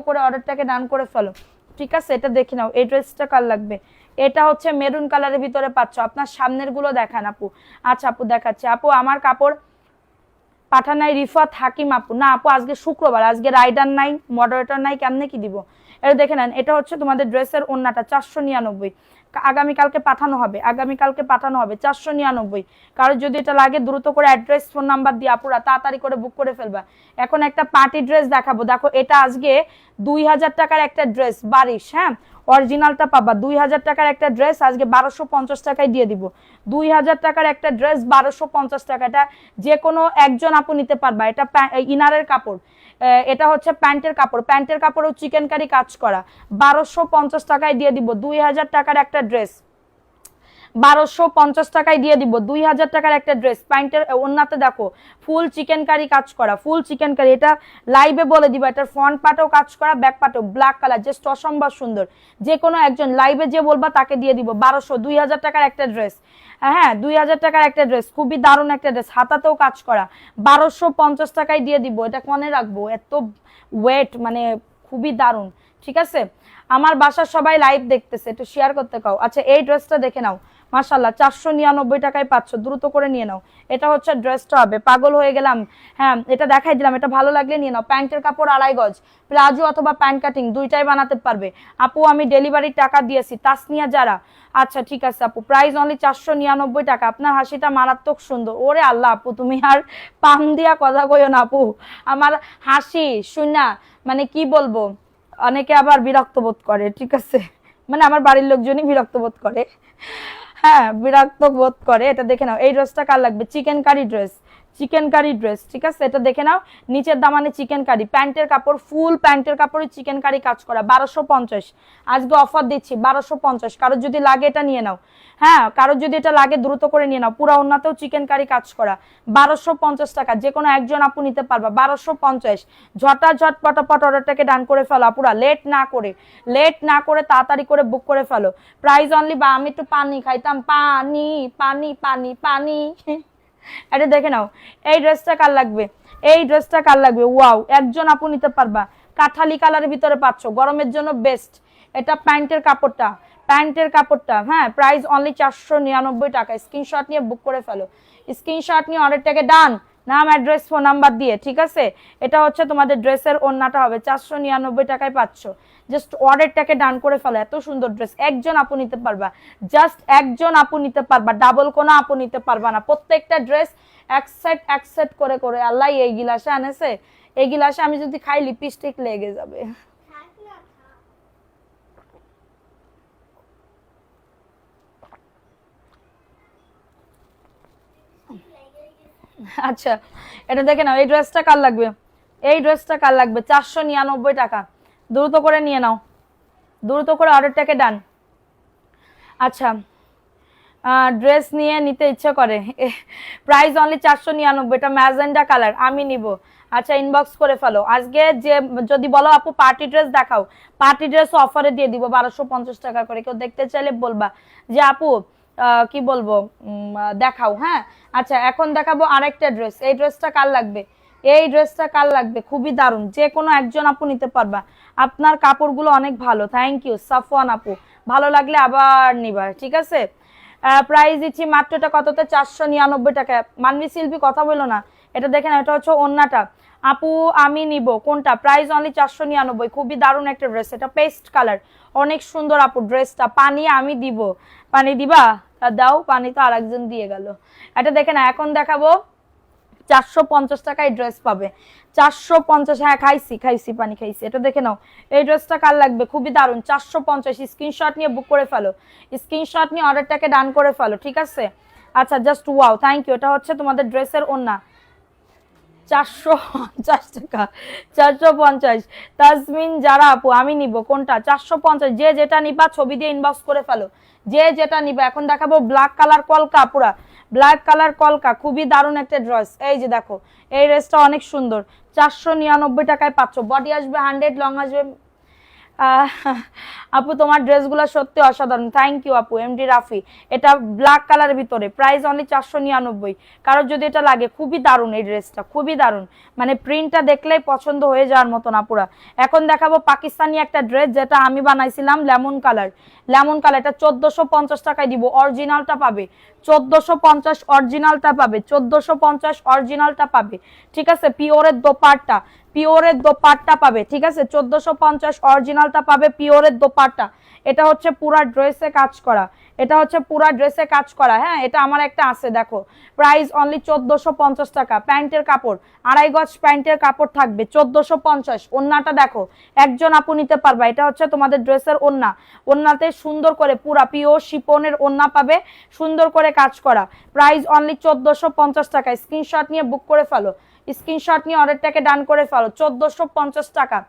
করে অর্ডারটাকে ডান করে ফেলো, ঠিক আছে। এটা দেখে নাও, এই ড্রেসটা কার লাগবে? এটা হচ্ছে মেরুন কালারের ভিতরে পাচ্ছ। আপনার সামনের গুলো দেখান আপু। আচ্ছা আপু দেখাচ্ছে। আপু আমার কাপড় পাঠানাই রিফাত হাকিম আপু, না আপু আজকে শুক্রবার, আজকে রাইডার নাই, মডারেটর নাই, কেমনে কি দিব? এটা দেখে নেন, এটা হচ্ছে তোমাদের ড্রেসের ওন্নাটা 499, আগামীকালকে পাঠানো হবে, আগামীকালকে পাঠানো হবে 499। কারো যদি এটা লাগে দ্রুত করে অ্যাড্রেস ফোন নাম্বার দিয়ে আপুরা তাড়াতাড়ি করে বুক করে ফেলবা। এখন একটা পার্টি ড্রেস দেখাবো, দেখো এটা আজকে 2000 টাকার একটা ড্রেস বারিশ, হ্যাঁ অরিজিনালটা পাবা। 2000 টাকার একটা ড্রেস আজকে 1250 টাকায় দিয়ে দিব। 2000 টাকার একটা ড্রেস 1250 টাকা, এটা যে কোনো একজন আপু নিতে পারবা। এটা ইনারের কাপড়, এটা হচ্ছে প্যান্টের কাপড়, প্যান্টের কাপড়ও চিকেন কারি কাজ করা, 1250 টাকায় দিয়ে দিব। 2000 টাকার একটা ড্রেস 1250 টাকায় দিয়ে দিব। 2000 টাকার একটা ড্রেস, প্যান্টের ওন্নাতে দেখো ফুল চিকেন কারি কাজ করা, ফুল চিকেন কারি। এটা লাইভে বলে দিবা, এটার ফ্রন্ট পার্টও কাজ করা, ব্যাক পার্টও ব্ল্যাক কালার, জাস্ট অসম্ভব সুন্দর। যে কোনো একজন লাইভে যে বলবা তাকে দিয়ে দিব 1200। 2000 টাকার একটা ড্রেস, হ্যাঁ 2000 টাকার একটা ড্রেস, খুবই দারুণ একটা ড্রেস, হাতাতেও কাজ করা, 1250 টাকায় দিয়ে দিব। এটা মনে রাখবো, এত ওয়েট, মানে খুবই দারুণ। ঠিক আছে, আমার বাসার সবাই লাইভ দেখতেছে, একটু শেয়ার করতে কাও। আচ্ছা এই ড্রেসটা দেখে নাও, মাশাআল্লাহ 499 টাকায় পাচ্ছ, দ্রুত করে নিয়ে নাও। এটা হচ্ছে ড্রেসটা হবে, পাগল হয়ে গেলাম। হ্যাঁ এটা দেখাই দিলাম, এটা ভালো লাগলে নিয়ে নাও। প্যান্টের কাপড় 2.5 গজ, প্লাজো অথবা প্যান্ট কাটিং দুইটাই বানাতে পারবে আপু। আমি ডেলিভারির টাকা দিয়েছি, তাসনিয়া যারা। আচ্ছা ঠিক আছে আপু, প্রাইস অনলি 499 টাকা। আপনার হাসিটা মারাত্মক সুন্দর। ওরে আল্লাহ আপু, তুমি আর পাম দিয়া কথা কইও না আপু, আমার হাসি শুনা মানে কি বলবো, অনেকে আবার বিরক্ত বোধ করে। ঠিক আছে, মানে আমার বাড়ির লোকজনই বিরক্ত বোধ করে, হ্যাঁ বিরক্ত বোধ করে। এটা দেখে নাও, এই ড্রেসটা কার লাগবে, chikankari dress, chikankari dress. ঠিক আছে, এটা দেখে নাও, নিচের দামানে চিকেন কারি, প্যান্টের কাপড় ফুল প্যান্টের কাপড়ে চিকেন কারি কাজ করা, 1250। আজকে অফার দিচ্ছি 1250। কারোর যদি লাগে এটা নিয়ে নাও, হ্যাঁ কারোর যদি এটা লাগে দ্রুত করে নিয়ে নাও। পুরা ওন্নাতেও চিকেন কারি কাজ করা, 1250 টাকা। যে কোনো একজন আপু নিতে পারবা, 1250। ঝট পটাপট অর্ডারটাকে ডান করে ফেলো আপুরা, লেট না করে, লেট না করে তাড়াতাড়ি করে বুক করে ফেলো। প্রাইস অনলি, বা আমি একটু পানি খাইতাম, পানি পানি পানি পানি। এটা দেখে নাও, এই ড্রেসটা কার লাগবে, এই ড্রেসটা কার লাগবে, ওয়াও একজন আপু নিতে পারবা। কাঠালি কালারের ভিতরে পাচ্ছ, গরমের জন্য বেস্ট। এটা প্যান্টের কাপড়টা, প্যান্টের কাপড়টা, হ্যাঁ প্রাইস অনলি 499 টাকা। স্ক্রিনশট নিয়ে বুক করে ফেলো, স্ক্রিনশট নিয়ে অর্ডারটাকে ডান, নাম অ্যাড্রেস ফোন নাম্বার দিয়ে। ঠিক আছে, এটা হচ্ছে তোমাদের ড্রেসের ওন্নাটা হবে, 499 টাকায় পাচ্ছ। জাস্ট অর্ডারটাকে ডান করে ফেলো, এত সুন্দর ড্রেস একজন আপু নিতে পারবা, জাস্ট একজন আপু নিতে পারবা, ডাবল কোনো আপু নিতে পারবা না। প্রত্যেকটা ড্রেস এক সেট করে করে আল্লাহ এই গিলাসে আনেছে, এই গিলাসে আমি যদি খাই লিপস্টিক লেগে যাবে। আচ্ছা এটা দেখে নাও, এই ড্রেসটা কার লাগবে, এই ড্রেসটা কার লাগবে, 499 টাকা। দ্রুত করে নিয়ে নাও, দ্রুত করে অর্ডারটাকে ডান। আচ্ছা ড্রেস নিয়ে নিতে ইচ্ছে করে, প্রাইস অনলি 499, এটা ম্যাজেন্ডা কালার, আমি নিব। আচ্ছা ইনবক্স করে ফেলো। আজকে যে যদি বলো আপু পার্টি ড্রেস দেখাও, পার্টি ড্রেস অফারে দিয়ে দিব 1250 টাকা করে। কেউ দেখতে চাইলে বলবা যে আপু কি বলবো দেখাও, হ্যাঁ। আচ্ছা এখন দেখাবো আরেকটা ড্রেস, এই ড্রেসটা কার লাগবে, এই ড্রেসটা কার লাগবে, খুবই দারুণ, যে কোনো একজন আপু নিতে পারবা। আপনার কাপড়গুলো অনেক ভালো, থ্যাংক ইউ সাফওয়ান আপু, ভালো লাগলে আবার নিবা। ঠিক আছে, প্রাইস দিচ্ছি মাত্র, এটা কততে, 499 টাকা। মানবী শিল্পী কথা বললো না, এটা দেখেন, এটা হচ্ছে ওন্নাটা আপু, আমি নিব কোনটা, প্রাইস অনলি 499। খুবই দারুণ একটা ড্রেস, এটা পেস্ট কালার, অনেক সুন্দর আপু ড্রেসটা। পানি আমি দিব, পানি দিবা, দাও পানি, তো আরেকজন দিয়ে গেল। এটা দেখে না, এখন দেখাবো 450 টাকায় ড্রেস পাবে, 450। হ্যাঁ খাইছি পানি খাইছি। এটা দেখে নাও, এই ড্রেসটা কার লাগবে, খুবই দারুণ, 450। স্ক্রিনশট নিয়ে বুক করে ফেলো, স্ক্রিনশট নিয়ে অর্ডারটাকে ডান করে ফেলো। ঠিক আছে, আচ্ছা জাস্ট ওয়াও, থ্যাংক ইউ। এটা হচ্ছে তোমাদের ড্রেসের ওন্না, 450 টাকা, 450। তাজমিন যারা আপু, আমি নিব কোনটা, 450। যে যেটা নিবা ছবি দিয়ে ইনবক্স করে ফেলো, যে যেটা নিবা। এখন দেখাবো ব্ল্যাক কালার কলকা, পুরা ব্ল্যাক কালার কলকা, খুবই দারুণ একটা ড্রেস। এই যে দেখো, এই ড্রেসটা অনেক সুন্দর, 499 টাকায় পাচ্ছ। বডি আসবে 100, লং আসবে আপু তোমার ড্রেসগুলো সত্যি অসাধারণ, থ্যাংক ইউ আপু। এমডি রাফি, এটা ব্ল্যাক কালারের ভিতরে, প্রাইস অনলি 499। কারোর যদি এটা লাগে, খুবই দারুণ এই ড্রেসটা, খুবই দারুণ, মানে প্রিন্টটা দেখলেই পছন্দ হয়ে যাওয়ার মতন আপুরা। এখন দেখাবো পাকিস্তানি একটা ড্রেস, যেটা আমি বানাইছিলাম লেমন কালার, লেমন কালার, এটা 1450 টাকায় দিব, অরিজিনালটা পাবে 1450, অরিজিনালটা পাবে 1450, অরিজিনালটা পাবে, ঠিক আছে। পিওরের দোপাট্টা, পিওরের দোপাট্টা পাবে, ঠিক আছে, 1450, অরিজিনালটা পাবে, পিওরের দোপাট্টা। এটা হচ্ছে পুরা ড্রেসে কাজ করা, এটা হচ্ছে পুরা ড্রেসে কাজ করা, হ্যাঁ। এটা আমার একটা আছে, দেখো প্রাইস অনলি 1450 টাকা। প্যান্টের কাপড়, আড়াই গজ প্যান্টের কাপড় থাকবে 1450। ওন্নাটা দেখো, একজন আপু নিতে পারবা। এটা হচ্ছে তোমাদের ড্রেসের ওন্না, ওন্নাতে সুন্দর করে পুরা পিওর শিপনের ওন্না পাবে, সুন্দর করে কাজ করা। প্রাইস অনলি 1450 টাকা। স্ক্রিনশট নিয়ে বুক করে ফেলো, স্ক্রিনশট নিয়ে অর্ডারটাকে ডান করে ফেলো, 1450 টাকা।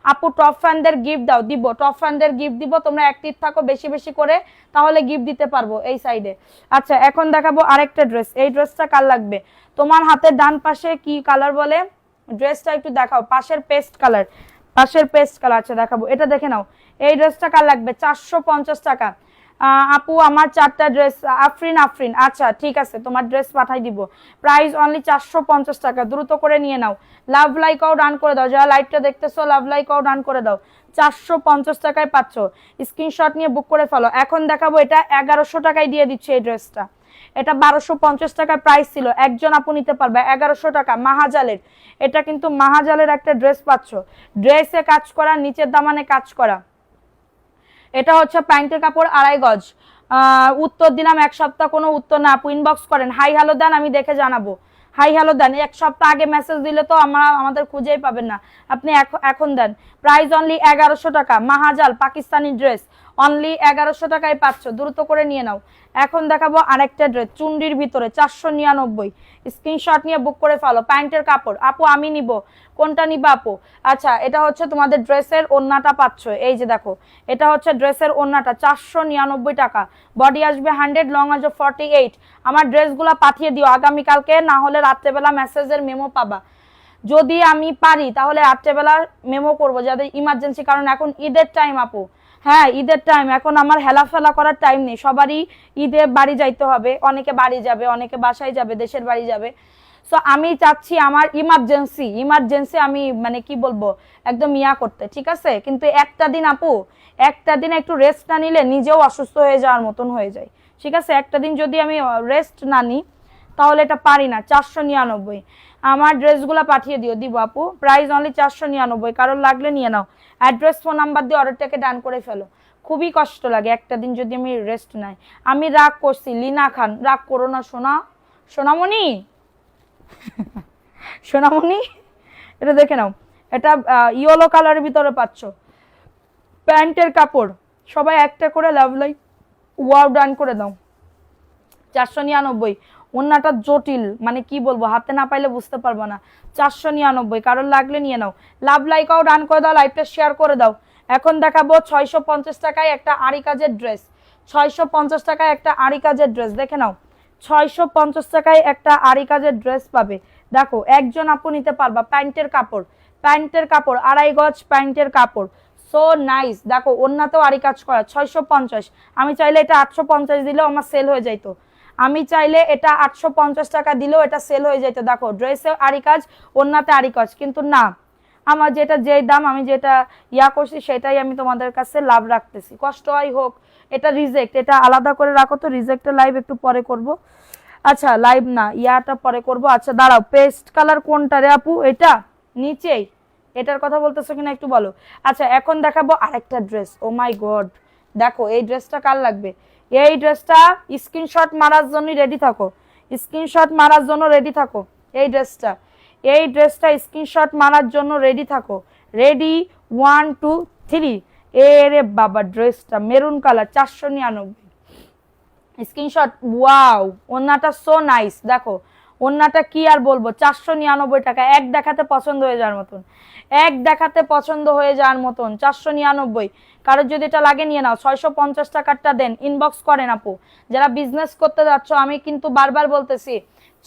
আপু টপ ফ্যানদের গিফট দাও, দিব, টপ ফ্যানদের গিফট দিব, তোমরা অ্যাক্টিভ থাকো বেশি বেশি করে, তাহলে গিফট দিতে পারবো এই সাইডে। আচ্ছা এখন দেখাবো আরেকটা ড্রেস। এই ড্রেসটা কার লাগবে? তোমার হাতের ডান পাশে কি কালার বলে ড্রেসটা একটু দেখাও, পাশের পেস্ট কালার, পাশের পেস্ট কালার। আচ্ছা দেখাবো, এটা দেখে নাও। এই ড্রেসটা কার লাগবে? 450 টাকা। আপু আমার 4টা ড্রেস। আফরিন, আফরিন, আচ্ছা ঠিক আছে, তোমার ড্রেস পাঠাই দিব। প্রাইস অনলি 450 টাকা, দ্রুত করে নিয়ে নাও। লাভ লাইকও ডান করে দাও, যারা লাইভটা দেখতেছো লাভ লাইকও ডান করে দাও। 450 টাকায় পাচ্ছ, স্ক্রিনশট নিয়ে বুক করে ফেলো। এখন দেখাবো, এটা 1100 টাকায় দিয়ে দিচ্ছে এই ড্রেসটা। এটা 1250 টাকায় প্রাইস ছিল, একজন আপু নিতে পারবে 1100 টাকা। মাহাজালের, এটা কিন্তু মাহাজালের একটা ড্রেস পাচ্ছ, ড্রেসে কাজ করা, নিচের দামানে কাজ করা। এটা হচ্ছে প্যান্টের কাপড়, আড়াই গজ। উত্তর দিলাম, এক সপ্তাহ কোনো উত্তর না আপু, ইনবক্স করেন, হাই হ্যালো দেন, আমি দেখে জানাবো। হাই হ্যালো দেন, এক সপ্তাহ আগে মেসেজ দিলে তো আমাদের খুঁজেই পাবেন না, আপনি এখন দেন। প্রাইস অনলি 1100 টাকা। মাহাজাল পাকিস্তানি ড্রেস অনলি 1100 টাকায় পাচ্ছ, দ্রুত করে নিয়ে নাও। এখন দেখাবো আরেকটা ড্রেস চুন্ডির ভিতরে, 499। স্ক্রিনশট নিয়ে বুক করে ফেলো। প্যান্টের কাপড়, আপু আমি নিব, কোনটা নিবা আপু? আচ্ছা এটা হচ্ছে তোমাদের ড্রেসের ওন্নাটা পাচ্ছ, এই যে দেখো, এটা হচ্ছে ড্রেসের ওন্নাটা, 499 টাকা। বডি আসবে 100, লং আসবে 48। আমার ড্রেসগুলো পাঠিয়ে দিও আগামীকালকে, না হলে রাত্রেবেলা মেসেজের মেমো পাবা। যদি আমি পারি তাহলে রাত্রেবেলা মেমো করবো, যাদের ইমার্জেন্সি, কারণ এখন ঈদের টাইম আপু, হ্যাঁ ঈদের টাইম, এখন আমার হেলাফেলা করার টাইম নেই। সবারই ঈদে বাড়ি যাইতে হবে, অনেকে বাড়ি যাবে, অনেকে বাসায় যাবে, দেশের বাড়ি যাবে। সো আমি চাচ্ছি আমার ইমার্জেন্সি আমি মানে কি বলবো একদম ইয়া করতে, ঠিক আছে। কিন্তু একটা দিন আপু, একটা দিন একটু রেস্ট না নিলে নিজেও অসুস্থ হয়ে যাওয়ার মতন হয়ে যায়, ঠিক আছে। একটা দিন যদি আমি রেস্ট না নিই তাহলে এটা পারি না। 499, আমার ড্রেসগুলো পাঠিয়ে দিও, দিব আপু। প্রাইস অনলি 499, কারোর লাগলে নিয়ে নাও। অ্যাড্রেস, ফোন নাম্বার দিয়ে অর্ডারটাকে ডান করে ফেলো। খুবই কষ্ট লাগে একটা দিন যদি আমি রেস্ট নাই। আমি রাগ করছি, লিনা খান, রাগ করো না সোনা, সোনামণি, সোনামণি, এটা দেখে নাও। এটা ইয়েলো কালারের ভিতরে পাচ্ছ, প্যান্টের কাপড়। সবাই একটা করে লাভ লাইক ওয়াও ডান করে দাও। 499, ওন্নাটা জটিল, মানে কি বলবো, হাতে না পাইলে বুঝতে পারবো না। 499, কারোর লাগলে নিয়ে নাও। লাভ লাইকাও ডান করে দাও, লাইভটা শেয়ার করে দাও। এখন দেখাবো 650 টাকায় একটা আড়ি কাজের ড্রেস, 650 টাকায় একটা আড়ি কাজের ড্রেস, দেখে নাও। 650 টাকায় একটা আড়ি কাজের ড্রেস পাবে, দেখো একজন আপু নিতে পারবা। প্যান্টের কাপড়, প্যান্টের কাপড়, আড়াই গজ প্যান্টের কাপড়, সো নাইস। দেখো ওন্নাতেও আড়ি কাজ করা, 650। আমি চাইলে এটা 850 দিলেও আমার সেল হয়ে যাইতো, আমি চাইলে এটা 850 টাকা দিলেও এটা সেল হয়ে যেত। দেখো ড্রেসে আড়ি কাজ, ওন্নাতে আড়ি কাজ, কিন্তু না, আমার যেটা যেই দাম আমি যেটা ইয়া করছি সেটাই আমি তোমাদের কাছে লাভ রাখতেছি, কষ্ট হয় হোক। এটা রিজেক্ট, এটা আলাদা করে রাখো তো, রিজেক্টের লাইভ একটু পরে করব। আচ্ছা লাইভ না, ইয়াটা পরে করব। আচ্ছা দাঁড়াও, পেস্ট কালার কোনটা রে আপু? এটা নিচেই, এটার কথা বলতেছো কিনা একটু বলো। আচ্ছা এখন দেখাবো আরেকটা ড্রেস, ও মাই গড, দেখো এই ড্রেসটা কার লাগবে? এই ড্রেসটা স্ক্রিনশট মারার জন্য রেডি থাকো, স্ক্রিনশট মারার জন্য রেডি থাকো। এই ড্রেসটা, এই ড্রেসটা স্ক্রিনশট মারার জন্য রেডি থাকো। রেডি, 1 2 3। এরে বাবা, ড্রেসটা মেরুন কালার, 499 স্ক্রিনশট। ওয়াও, ওন্নাটা সো নাইস, দেখো ওন্নাটা কি আর বলবো, 499 টাকা। এক দেখাতে পছন্দ হয়ে যাওয়ার মতন, এক দেখাতে পছন্দ হয়ে যাওয়ার মতন, 499। কারোর যদি এটা লাগে নিয়ে নাও। 650 টাকারটা দেন, ইনবক্স করেন আপু। যারা বিজনেস করতে যাচ্ছ, আমি কিন্তু বারবার বলতেছি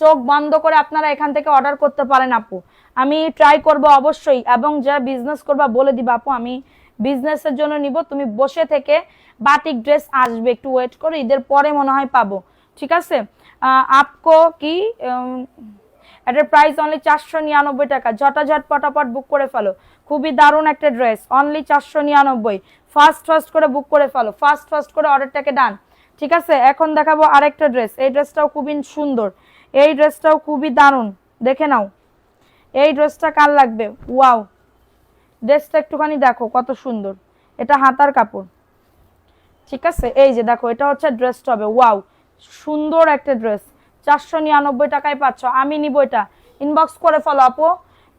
চোখ বন্ধ করে আপনারা এখান থেকে অর্ডার করতে পারেন আপু, আমি ট্রাই করব অবশ্যই। এবং যারা বিজনেস করবা বলে দিবা আপু আমি বিজনেসের জন্য নিব, তুমি বসে থেকে বাটিক ড্রেস আসবে, একটু ওয়েট করো, ঈদের পরে মনে হয় পাবো, ঠিক আছে। আপকো কি এটার প্রাইস অনলি 499 টাকা। ঝটাঝট পটাপট বুক করে ফেলো, খুবই দারুণ একটা ড্রেস, অনলি 499। ফার্স্ট করে বুক করে ফেলো, ফার্স্ট করে অর্ডারটাকে ডান। ঠিক আছে, এখন দেখাবো আরেকটা ড্রেস। এই ড্রেসটাও খুবই সুন্দর, এই ড্রেসটাও খুবই দারুণ, দেখে নাও। এই ড্রেসটা কার লাগবে? ওয়াও, ড্রেসটা একটুখানি দেখো কত সুন্দর, এটা হাতার কাপড়। ঠিক আছে, এই যে দেখো, এটা হচ্ছে ড্রেসটা হবে। ওয়াও, সুন্দর একটা ড্রেস, 499 টাকায় পাচ্ছ। আমি নিব এটা, ইনবক্স করে ফেলো আপু,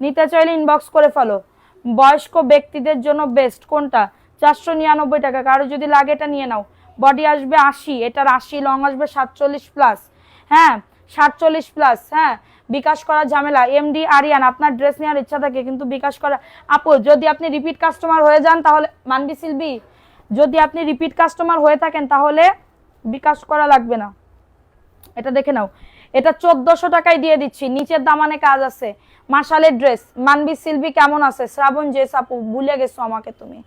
নিতে চাইলে ইনবক্স করে ফেলো। বয়স্ক ব্যক্তিদের জন্য বেস্ট কোনটা? 499 টাকা। কারো যদি লাগে এটা নিয়ে নাও। বডি আসবে 80, এটার 80, লং আসবে 47+। হ্যাঁ 47+। হ্যাঁ, বিকাশ করা ঝামেলা। এমডি আরিয়ান, আপনার ড্রেস নেওয়ার ইচ্ছা থাকে কিন্তু বিকাশ করা। আপু যদি আপনি রিপিট কাস্টমার হয়ে যান তাহলে মানবি সিলবি, যদি আপনি রিপিট কাস্টমার হয়ে থাকেন তাহলে বিকাশ করা লাগবে না। এটা দেখে নাও, এটা 1400 টাকায় দিয়ে দিচ্ছি, নিচের দামানে কাজ আছে। মাশালের ড্রেস, মানবি সিলবি কেমন আছে? শ্রাবণ জেস আপু, ভুলে গেছো আমাকে তুমি।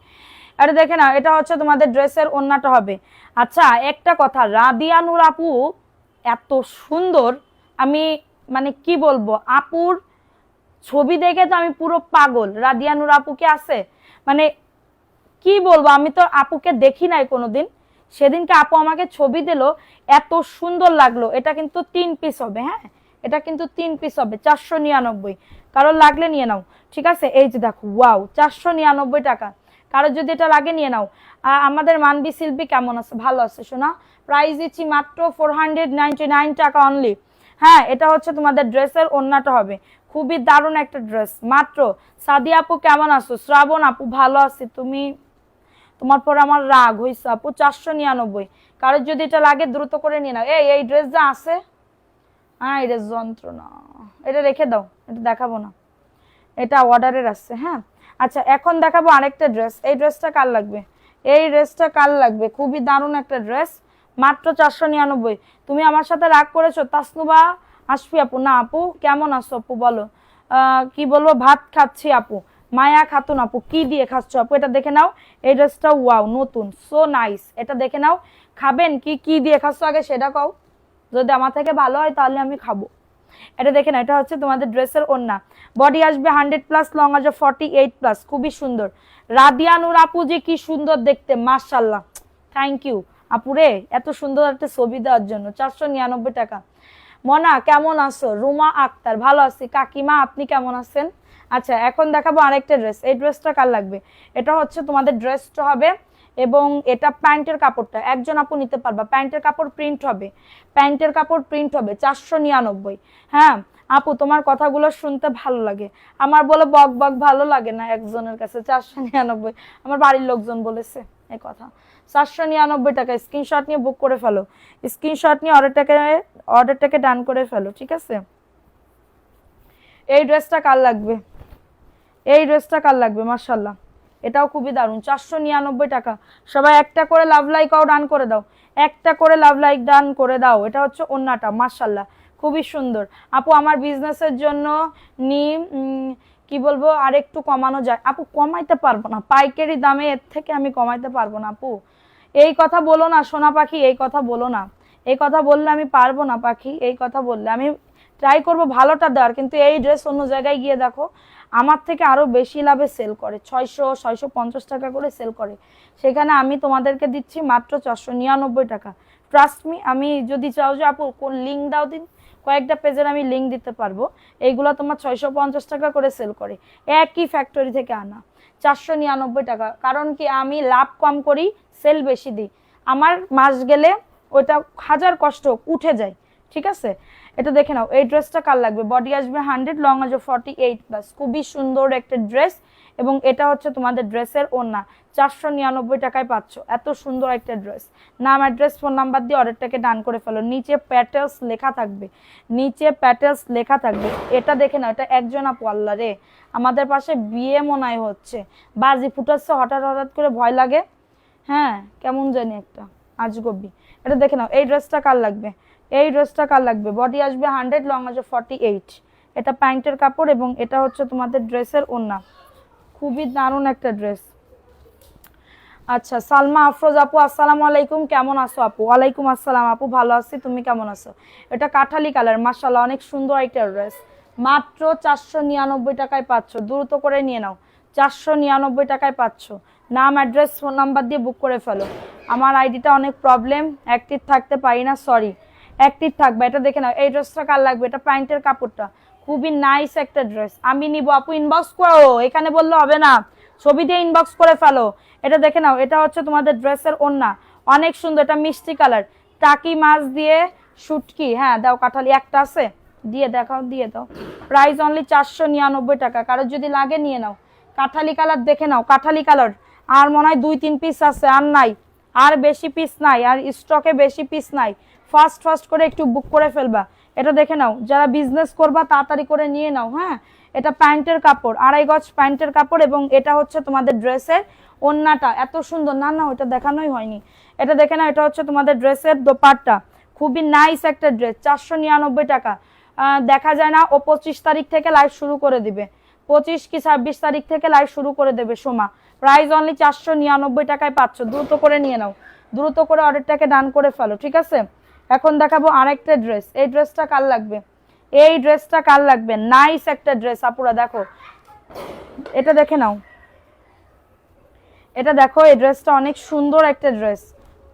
এটা দেখে নাও, এটা হচ্ছে তোমাদের ড্রেসের ওন্নাটা হবে। আচ্ছা একটা কথা, রাদিয়া নূর আপু এত সুন্দর, আমি মানে কি বলবো, আপুর ছবি দেখে তো আমি পুরো পাগল। রাদিয়া নূর আপু কি আছে, মানে কি বলবো, আমি তো আপুকে দেখি নাই কোনোদিন, সেদিনকে আপু আমাকে ছবি দিল, এত সুন্দর লাগলো। এটা কিন্তু 3 পিস হবে। হ্যাঁ, এটা কিন্তু 3 পিস হবে, 499। কারোর লাগলে নিয়ে নাও। ঠিক আছে, এই যে দেখো, ওয়াও, 499 টাকা। কারোর যদি এটা লাগে নিয়ে নাও। আমাদের মানবি শিল্পী কেমন আছে? ভালো আছে শোনা। প্রাইস দিচ্ছি মাত্র 499 টাকা অনলি। হ্যাঁ, এটা হচ্ছে তোমাদের ড্রেসের ওন্নাটা হবে, খুবই দারুণ একটা ড্রেস মাত্র। সাদিয়া আপু কেমন আছো? শ্রাবণ আপু ভালো আছি, তুমি, তোমার পর আমার রাগ হয়েছে আপু। 499। কারোর যদি এটা লাগে দ্রুত করে নিয়ে নাও। এই ড্রেস যা আছে, হ্যাঁ এটা যন্ত্রণা, এটা রেখে দাও, এটা দেখাবো না, এটা অর্ডারের আছে। হ্যাঁ আচ্ছা, এখন দেখাবো আরেকটা ড্রেস। এই ড্রেসটা কার লাগবে? এই ড্রেসটা কার লাগবে? খুবই দারুণ একটা ড্রেস, মাত্র 499। তুমি আমার সাথে রাগ করেছো তাসনুবা আসফি আপু? না আপু, কেমন আছো আপু বলো? কি বলবো, ভাত খাচ্ছি আপু। মায়া খাতুন আপু, কি দিয়ে খাচ্ছ আপু? এটা দেখে নাও, এই ড্রেসটা ওয়াও, নতুন, সো নাইস। এটা দেখে নাও, খাবেন কি? কি দিয়ে খাচ্ছ আগে সেটা কও, যদি আমার থেকে ভালো হয় তাহলে আমি খাবো। এটা দেখে না, এটা হচ্ছে তোমাদের ড্রেসের ওন্না। বডি আসবে 100+, লং আসবে 48+, খুবই সুন্দর। রাদিয়া নূর আপু যে কি সুন্দর দেখতে, মাশাআল্লাহ, থ্যাংক ইউ আপুরে এত সুন্দর একটা ছবি দেওয়ার জন্য। 499 টাকা। মনা কেমন আছো? রুমা আক্তার, ভালো আছি কাকিমা, আপনি কেমন আছেন? আচ্ছা এখন দেখাবো আরেকটা ড্রেস। এই ড্রেসটা কার লাগবে? এটা হচ্ছে তোমাদের ড্রেসটা হবে, এবং এটা প্যান্টের কাপড়টা একজন আপু নিতে পারবা। প্যান্টের কাপড় প্রিন্ট হবে, প্যান্টের কাপড় প্রিন্ট হবে, 499। হ্যাঁ আপু, তোমার কথাগুলো শুনতে ভালো লাগে। আমার বলে বক বক ভালো লাগে না একজনের কাছে। 499, আমার বাড়ির লোকজন বলেছে এই কথা। 499 টাকা। স্ক্রিনশট নিয়ে বুক করে ফেলো, স্ক্রিনশট নিয়ে অর্ডারটাকে ডান করে ফেলো। ঠিক আছে, এই ড্রেসটা কার লাগবে? এই ড্রেসটা কার লাগবে? মাশাআল্লাহ, এটাও খুবই দারুণ, 499 টাকা। সবাই একটা করে লাভ লাইক ডান করে দাও, একটা করে লাভ লাইক ডান করে দাও। এটা হচ্ছে ওন্নাটা, মাশাআল্লাহ খুবই সুন্দর। আপু আমার বিজনেসের জন্য নি, কি বলবো, আর একটু কমানো যায়? আপু কমাইতে পারবো না, পাইকারি দামে এর থেকে আমি কমাইতে পারবো না আপু। এই কথা বলো না সোনা পাখি, এই কথা বলো না। এই কথা বললে আমি পারবো না পাখি, এই কথা বললে আমি ট্রাই করব ভালোটা দেওয়ার, কিন্তু এই ড্রেস অন্য জায়গায় গিয়ে দেখো আমার থেকে আরো বেশি লাভে সেল করে, 600-650 টাকা করে সেল করে, সেখানে আমি তোমাদেরকে দিচ্ছি মাত্র 499 টাকা। ট্রাস্ট মি, আমি যদি চাও যে আপু কোন লিঙ্ক দাও দিন, কয়েকটা পেজের আমি লিঙ্ক দিতে পারবো। এইগুলো তোমার 650 টাকা করে সেল করে, একই ফ্যাক্টরি থেকে আনা। 499 টাকা, কারণ কি আমি লাভ কম করি, সেল বেশি দিই, আমার মাস গেলে ওইটা হাজার কষ্ট উঠে যায়। ঠিক আছে, এটা দেখে নাও। এই ড্রেসটা কার লাগবে? বডি আসবে 100, লং আসবে 48+, খুবই সুন্দর একটা ড্রেস, এবং এটা হচ্ছে তোমাদের ড্রেসের ওন্না। 499 টাকায় পাচ্ছ এত সুন্দর একটা ড্রেস। নাম, অ্যাড্রেস, ফোন নাম্বার দিয়ে অর্ডারটাকে ডান করে ফেলো। নিচে প্যাটেলস লেখা থাকবে, নিচে প্যাটেলস লেখা থাকবে। এটা দেখে নাও, এটা একজন আপু, আল্লাহ রে, আমাদের পাশে বিয়ে মনে হয় হচ্ছে, বাজি ফুটাচ্ছে হঠাৎ হঠাৎ করে, ভয় লাগে। হ্যাঁ কেমন জানি একটা আজগবি। এটা দেখে নাও, এই ড্রেসটা কার লাগবে? এই ড্রেসটা কার লাগবে? বডি আসবে 100, লং আসবে 48। এটা প্যান্টের কাপড়, এবং এটা হচ্ছে তোমাদের ড্রেসের ওন্না, খুবই দারুণ একটা ড্রেস। আচ্ছা সালমা আফরোজ আপু, আসসালামু আলাইকুম, কেমন আছো আপু? ওয়ালাইকুম আসসালাম আপু, ভালো আছি, তুমি কেমন আছো? এটা কাঠালি কালার, মাশাআল্লাহ অনেক সুন্দর একটা ড্রেস, মাত্র 499 টাকায় পাচ্ছ, দ্রুত করে নিয়ে নাও। 499 টাকায় পাচ্ছ। নাম, অ্যাড্রেস, ফোন নাম্বার দিয়ে বুক করে ফেলো। আমার আইডিটা অনেক প্রবলেম, অ্যাক্টিভ থাকতে পারি না, সরি। অ্যাক্টিভ থাকবে। এটা দেখে নাও, এই ড্রেসটা কার লাগবে? এটা প্যান্টের কাপড়টা খুবই নাইস একটা ড্রেস, আমি নিব। আপু ইনবক্স করো, এখানে বললে হবে না, ছবি দিয়ে ইনবক্স করে ফেলো। এটা দেখে নাও, এটা হচ্ছে তোমাদের ড্রেসের ওড়না, অনেক সুন্দর। এটা মিষ্টি কালার, টাকি মাছ দিয়ে শুটকি, হ্যাঁ দাও, কাঁঠালি একটা আছে, দিয়ে দেখাও, দিয়ে দাও। প্রাইস অনলি 499 টাকা, কারোর যদি লাগে নিয়ে নাও। কাঁঠালি কালার দেখে নাও, কাঁঠালি কালার আর মনে হয় 2-3 পিস আছে, আর নাই, আর বেশি পিস নাই, আর স্টকে বেশি পিস নাই। ফাস্ট ফাস্ট করে একটু বুক করে ফেলবা। এটা দেখে নাও, যারা বিজনেস করবা তাড়াতাড়ি করে নিয়ে নাও। হ্যাঁ, এটা প্যান্টের কাপড়, 2.5 গজ প্যান্টের কাপড়, এবং এটা হচ্ছে তোমাদের ড্রেসের ওড়নাটা এত সুন্দর। না না, ওটা দেখানোই হয়নি, এটা দেখে নাও, এটা হচ্ছে তোমাদের ড্রেসের দোপাট্টা, খুবই নাইস একটা ড্রেস, 499 টাকা। দেখা যায় না, ও 25 তারিখ থেকে লাইভ শুরু করে দিবে, 25 কি 26 তারিখ থেকে লাইভ শুরু করে দেবে সোমা। প্রাইস অনলি 499 টাকায় পাচ্ছ, দ্রুত করে নিয়ে নাও, দ্রুত করে অর্ডারটাকে ডান করে ফেলো, ঠিক আছে। এখন দেখাবো আরেকটা ড্রেস, এই ড্রেসটা কার লাগবে? এই ড্রেসটা কার লাগবে? নাইস একটা ড্রেস আপুরা, দেখো এটা দেখে নাও, এটা দেখো, এই ড্রেসটা অনেক সুন্দর একটা ড্রেস,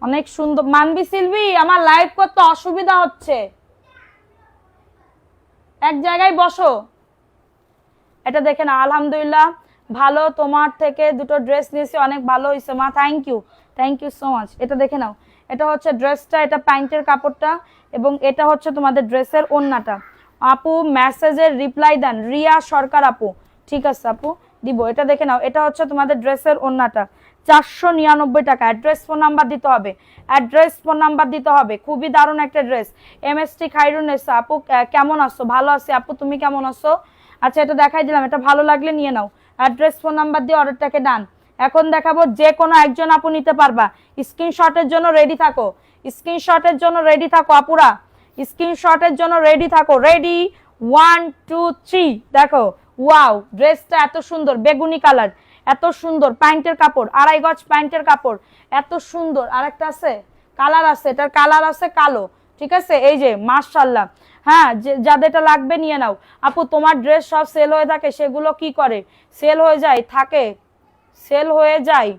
অনেক সুন্দর। মানবি সিলভি, আমার লাইভ করতে অসুবিধা হচ্ছে, এক জায়গায় বসো। এটা দেখে না, আলহামদুলিল্লাহ ভালো, তোমার থেকে দুটো ড্রেস নিয়েছি, অনেক ভালো হয়েছে মা, থ্যাংক ইউ সো মাচ। এটা দেখে নাও, এটা হচ্ছে ড্রেসটা, এটা প্যান্টের কাপড়টা, এবং এটা হচ্ছে তোমাদের ড্রেসের ওড়নাটা। আপু মেসেজের রিপ্লাই দেন, রিয়া সরকার আপু, ঠিক আছে আপু দিব। এটা দেখে নাও, এটা হচ্ছে তোমাদের ড্রেসের ওড়নাটা, 499 টাকা। অ্যাড্রেস ফোন নাম্বার দিতে হবে, অ্যাড্রেস ফোন নাম্বার দিতে হবে। খুবই দারুণ একটা ড্রেস। এমএসটি খাইরুন্নেসা আপু কেমন আছো? ভালো আছি আপু, তুমি কেমন আছো? আচ্ছা, এটা দেখাই দিলাম, এটা ভালো লাগলে নিয়ে নাও, অ্যাড্রেস ফোন নাম্বার দিয়ে অর্ডারটাকে ডান। এখন দেখাবো, যে কোনো একজন আপু নিতে পারবা, স্ক্রিনশটের জন্য রেডি থাকো, স্ক্রিনশটের জন্য রেডি থাকো আপুরা, স্ক্রিনশটের জন্য রেডি থাকো। রেডি, 1 2 3, দেখো ওয়াও, ড্রেসটা এত সুন্দর, বেগুনি কালার, এত সুন্দর, প্যান্টের কাপড়, 2.5 গজ প্যান্টের কাপড়, এত সুন্দর। আরেকটা আছে, কালার আছে, এটার কালার আছে কালো, ঠিক আছে। এই যে মাশাআল্লাহ, হ্যাঁ যাদেরটা লাগবে নিয়ে নাও। আপু তোমার ড্রেস সব সেল হয়ে থাকে, সেগুলো কি করে? সেল হয়ে যায় থাকে, সেল হয়ে যায়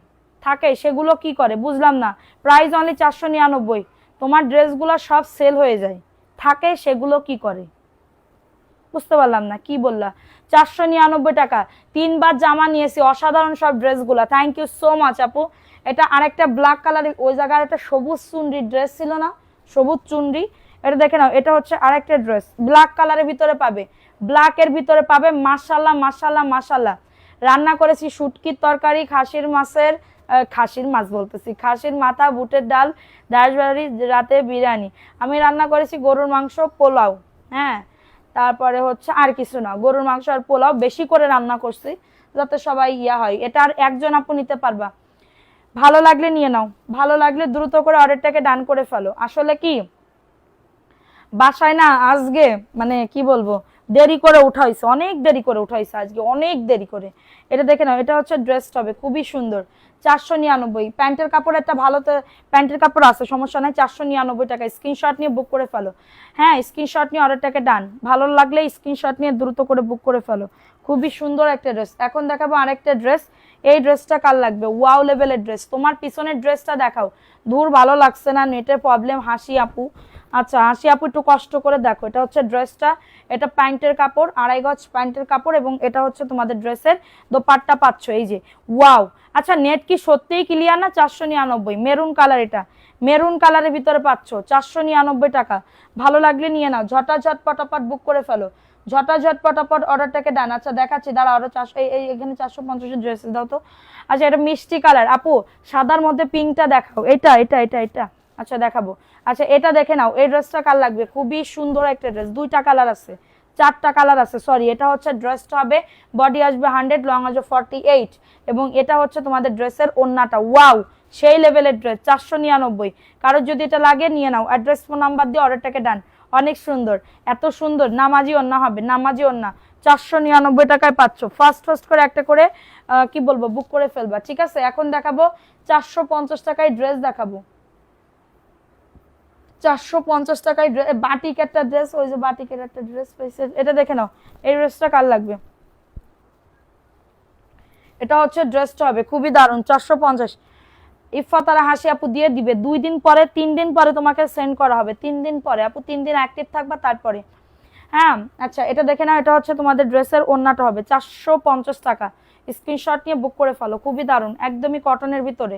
থাকে, সেগুলো কি করে বুঝলাম না। প্রাইস অনলি 499, তোমার ড্রেসগুলো সব সেল হয়ে যায় থাকে, সেগুলো কি করে বুঝতে পারলাম না, কি বললা? 499 টাকা, 3বার জামা নিয়েছি, অসাধারণ সব ড্রেসগুলো, থ্যাংক ইউ সো মাচ আপু। এটা আরেকটা ব্ল্যাক কালারের, ওই জায়গায় একটা সবুজ চুনরি ড্রেস ছিল না, সবুজ চুনরি, এটা দেখে নাও, এটা হচ্ছে আরেকটা ড্রেস, ব্ল্যাক কালারের ভিতরে পাবে, ব্ল্যাকের ভিতরে পাবে। মাশাআল্লাহ মাশাআল্লাহ মাশাআল্লাহ। রান্না করেছি শুটকির তরকারি, খাসির মাছের, খাসির মাছ বলতেছি, খাসির মাথা, বুটের ডাল, রাজবাড়ি, রাতে বিরিয়ানি। আমি রান্না করেছি গরুর মাংস, পোলাও, হ্যাঁ তারপরে হচ্ছে আর কিছু না, গরুর মাংস আর পোলাও বেশি করে রান্না করছি, যাতে সবাই ইয়া হয়। এটা আর একজন আপু নিতে পারবা, ভালো লাগলে নিয়ে নাও, ভালো লাগলে দ্রুত করে অর্ডারটাকে ডান করে ফেলো। আসলে কি বাসায় না আজকে, মানে কি বলবো, দেরি করে উঠাইছে, অনেক দেরি করে উঠাইছে আজকে, অনেক দেরি করে। এটা দেখে নাও, এটা হচ্ছে ড্রেসটা হবে খুবই সুন্দর, 499। প্যান্টের কাপড় একটা ভালো, প্যান্টের কাপড় আছে, সমস্যা নাই, 499 টাকা। স্ক্রিনশট নিয়ে বুক করে ফেলো, হ্যাঁ স্ক্রিনশট নিয়ে অর্ডারটাকে ডান, ভালো লাগলে স্ক্রিনশট নিয়ে দ্রুত করে বুক করে ফেলো। খুবই সুন্দর একটা ড্রেস। এখন দেখাবো আরেকটা ড্রেস, এই ড্রেসটা কার লাগবে? ওয়াও লেভেলের ড্রেস। তোমার পিছনের ড্রেসটা দেখাও, দূর ভালো লাগছে না, নেটের প্রবলেম। হাসি আপু, আচ্ছা হাসি আপু একটু কষ্ট করে দেখো, এটা হচ্ছে ড্রেসটা, এটা প্যান্টের কাপড়, 2.5 গজ প্যান্টের কাপড়, এবং এটা হচ্ছে তোমাদের ড্রেসের দোপাট্টা পাচ্ছ, এই যে ওয়াও। আচ্ছা নেট কি সত্যিই ক্লিয়ার না? 499, মেরুন কালার, এটা মেরুন কালারের ভিতরে পাচ্ছ, 499 টাকা। ভালো লাগলে নিয়ে নাও, ঝটাঝট পটাপট বুক করে ফেলো, ঝটাঝট পটাপট অর্ডারটাকে ডান। আচ্ছা দেখাচ্ছি, দাঁড়া, আরো 400, এই এখানে 450 ড্রেস দাও তো। আচ্ছা এটা মিষ্টি কালার আপু, সাদার মধ্যে পিঙ্কটা দেখাও, এটা এটা এটা এটা আচ্ছা দেখাবো। আচ্ছা এটা দেখে নাও, এই ড্রেসটা কার লাগবে? খুবই সুন্দর একটা ড্রেস, 2টা কালার আছে, 4টা কালার আছে, সরি। এটা হচ্ছে ড্রেসটা হবে, বডি আসবে 100, লং আসবে 48, এবং এটা হচ্ছে তোমাদের ড্রেসের ওড়নাটা। ওয়াও, সেই লেভেলের ড্রেস, 499। কারোর যদি এটা লাগে নিয়ে নাও, অ্যাড্রেস ফোন নাম্বার দিয়ে অর্ডারটাকে ডান। অনেক সুন্দর, এত সুন্দর, নামাজি ওড়না হবে, নামাজি ওড়না, 499 টাকায় পাচ্ছ। ফার্স্ট ফার্স্ট করে একটা করে কি বলবো, বুক করে ফেলবা, ঠিক আছে। এখন দেখাবো 450 টাকায় ড্রেস দেখাবো, 450 টাকায় বাটিক একটা ড্রেস, ওই যে বাটিকের একটা ড্রেস পাইছে, এটা দেখে নাও। এই ড্রেসটা কার লাগবে? এটা হচ্ছে ড্রেসটা হবে খুবই দারুণ 450। ইফাতারা হাসি আপু দিয়ে দিবে 2 দিন পরে 3 দিন পরে তোমাকে সেন্ড করা হবে, 3 দিন পরে আপু, 3 দিন অ্যাক্টিভ থাকবা তারপরে। হ্যাঁ আচ্ছা এটা দেখে নাও, এটা হচ্ছে তোমাদের ড্রেসের ওড়নাটা হবে 450 টাকা। স্ক্রিনশট নিয়ে বুক করে ফেলো, খুবই দারুণ, একদমই কটনের ভিতরে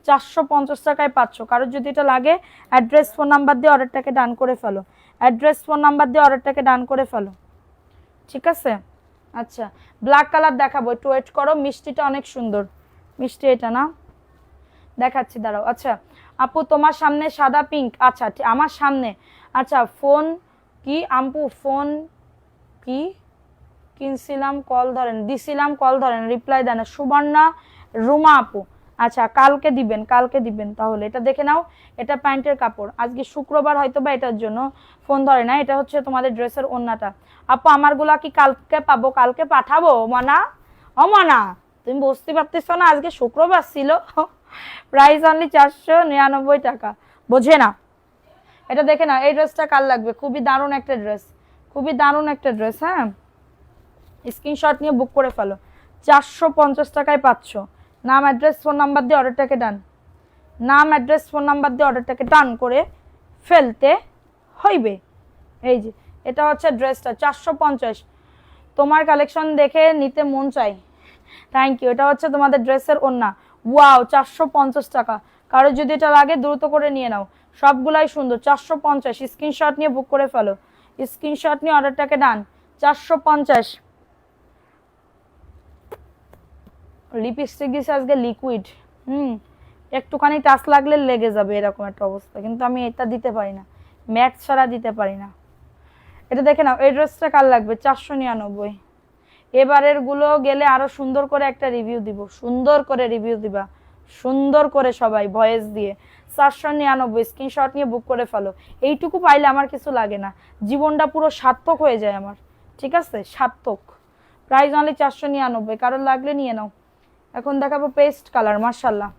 450 টাকায় পাচ্ছ। কারোর যদি এটা লাগে অ্যাড্রেস ফোন নাম্বার দিয়ে অর্ডারটাকে ডান করে ফেলো, অ্যাড্রেস ফোন নাম্বার দিয়ে অর্ডারটাকে ডান করে ফেলো, ঠিক আছে। আচ্ছা ব্ল্যাক কালার দেখাবো, একটু ওয়েট করো, মিষ্টিটা অনেক সুন্দর, মিষ্টি এটা না, দেখাচ্ছি দাঁড়াও। আচ্ছা আপু তোমার সামনে সাদা পিঙ্ক, আচ্ছা আমার সামনে, আচ্ছা ফোন কি আপু, ফোন কি কিনছিলাম কল ধরেন, দিছিলাম কল ধরেন, রিপ্লাই দেন না, সুবর্ণা রুমা আপু। আচ্ছা কালকে দিবেন, কালকে দিবেন তাহলে। এটা দেখে নাও, এটা প্যান্টের কাপড়, আজকে শুক্রবার হয়তো বা এটার জন্য ফোন ধরে না। এটা হচ্ছে তোমাদের ড্রেসের ওড়নাটা। আপু আমারগুলা কি কালকে পাবো? কালকে পাঠাবো মানা, ও মানা তুমি বুঝতে পারতেছ না আজকে শুক্রবার ছিল। প্রাইস অনলি 499 টাকা, বোঝে না। এটা দেখে না, এই ড্রেসটা কার লাগবে, খুবই দারুণ একটা ড্রেস, খুবই দারুণ একটা ড্রেস। হ্যাঁ স্ক্রিনশট নিয়ে বুক করে ফেলো, 450 টাকায় পাচ্ছ। নাম অ্যাড্রেস ফোন নাম্বার দিয়ে অর্ডারটাকে ডান, নাম অ্যাড্রেস ফোন নাম্বার দিয়ে অর্ডারটাকে ডান করে ফেলতে হইবে। এই যে এটা হচ্ছে ড্রেসটা 450, তোমার কালেকশন দেখে নিতে মন চাই, থ্যাংক ইউ। এটা হচ্ছে তোমাদের ড্রেসের ওড়না, ওয়াও 450 টাকা। কারো যদি এটা লাগে দ্রুত করে নিয়ে নাও, সবগুলাই সুন্দর। 450 স্ক্রিনশট নিয়ে বুক করে ফেলো, স্ক্রিনশট নিয়ে অর্ডারটাকে ডান। 450। লিপস্টিক দিছে আজকে লিকুইড, একটুখানি টাচ লাগলে লেগে যাবে এরকম একটা অবস্থা, কিন্তু আমি এটা দিতে পারি না, ম্যাট ছাড়া দিতে পারি না। এটা দেখে নাও, এই ড্রেসটা কার লাগবে, 499। এবারের গুলো গেলে আরো সুন্দর করে একটা রিভিউ দিব, সুন্দর করে রিভিউ দিবা, সুন্দর করে সবাই ভয়েস দিয়ে। 499 স্ক্রিনশট নিয়ে বুক করে ফেলো। এইটুকু পাইলে আমার কিছু লাগে না, জীবনটা পুরো সার্থক হয়ে যায় আমার, ঠিক আছে, সার্থক। প্রাইস অনলি 499, কারোর লাগলে নিয়ে নাও। এখন দেখাবো পেস্ট কালার, মাশাল্লাহ।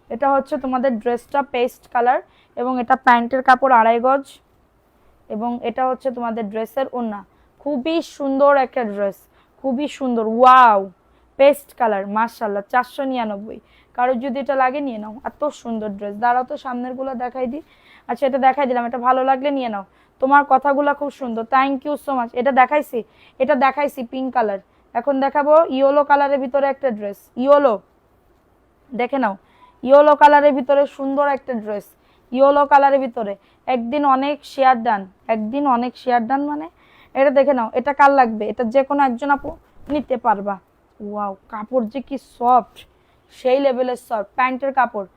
এটা হচ্ছে তোমাদের ড্রেসটা পেস্ট কালার, এবং এটা প্যান্টের কাপড় 2.5 গজ, এবং এটা হচ্ছে তোমাদের ড্রেসের ওড়না। খুবই সুন্দর একটা ড্রেস, খুবই সুন্দর, ওয়াও পেস্ট কালার, মাশাল্লাহ 499। কারোর যদি এটা লাগে নিয়ে নাও, এত সুন্দর ড্রেস। দাঁড়াও তো সামনের গুলো দেখাই দিই। আচ্ছা এটা দেখাই দিলাম, এটা ভালো লাগলে নিয়ে নাও, তোমার কথাগুলো খুব সুন্দর, থ্যাংক ইউ সো মাচ। এটা দেখাইছি, এটা দেখাইছি পিঙ্ক কালার, এখন দেখাবো ইয়েলো কালারের ভিতরে একটা ড্রেস, ইয়েলো, দেখে নাও, ইয়েলো কালারের ভিতরে সুন্দর একটা ড্রেস, ইয়েলো কালারের ভিতরে। একদিন অনেক শেয়ার ডান, একদিন অনেক শেয়ার ডান মানে এটা দেখে নাও, এটা কার লাগবে, এটা যে কোনো একজন আপু নিতে পারবা। ওয়াও কাপড় যে কি সফট, সেই লেভেলের সফট প্যান্টের কাপড়।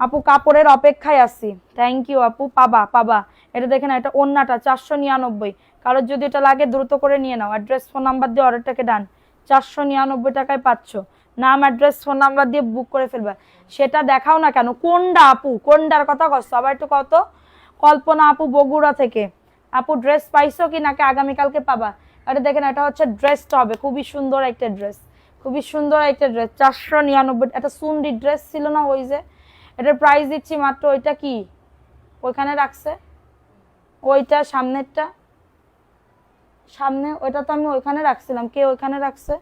আপু কাপড়ের অপেক্ষায় আছি, থ্যাংক ইউ আপু, পাবা পাবা। এটা দেখে না, এটা ওড়নাটা 499। কারোর যদি এটা লাগে দ্রুত করে নিয়ে নাও, অ্যাড্রেস ফোন নাম্বার দিয়ে অর্ডারটাকে ডান। 499 টাকায় পাচ্ছ, নাম অ্যাড্রেস ফোন নাম্বার দিয়ে বুক করে ফেলবা। সেটা দেখাও না কেন, কোনটা আপু, কোনটার কথা কষ্ট, আবার একটু কত। কল্পনা আপু বগুড়া থেকে, আপু ড্রেস পাইছো কি নাকি আগামীকালকে পাবা? এটা দেখেন, এটা হচ্ছে ড্রেসটা হবে খুবই সুন্দর একটা ড্রেস, খুবই সুন্দর একটা ড্রেস 499। এটা সুন্ডি ড্রেস ছিল না ওই যে, এটার প্রাইস দিচ্ছি মাত্র, ওইটা কি ওইখানে রাখছে, ওইটা সামনেরটা, সামনে ওইটা তো আমি ওইখানে রাখছিলাম, কে ওইখানে রাখছে?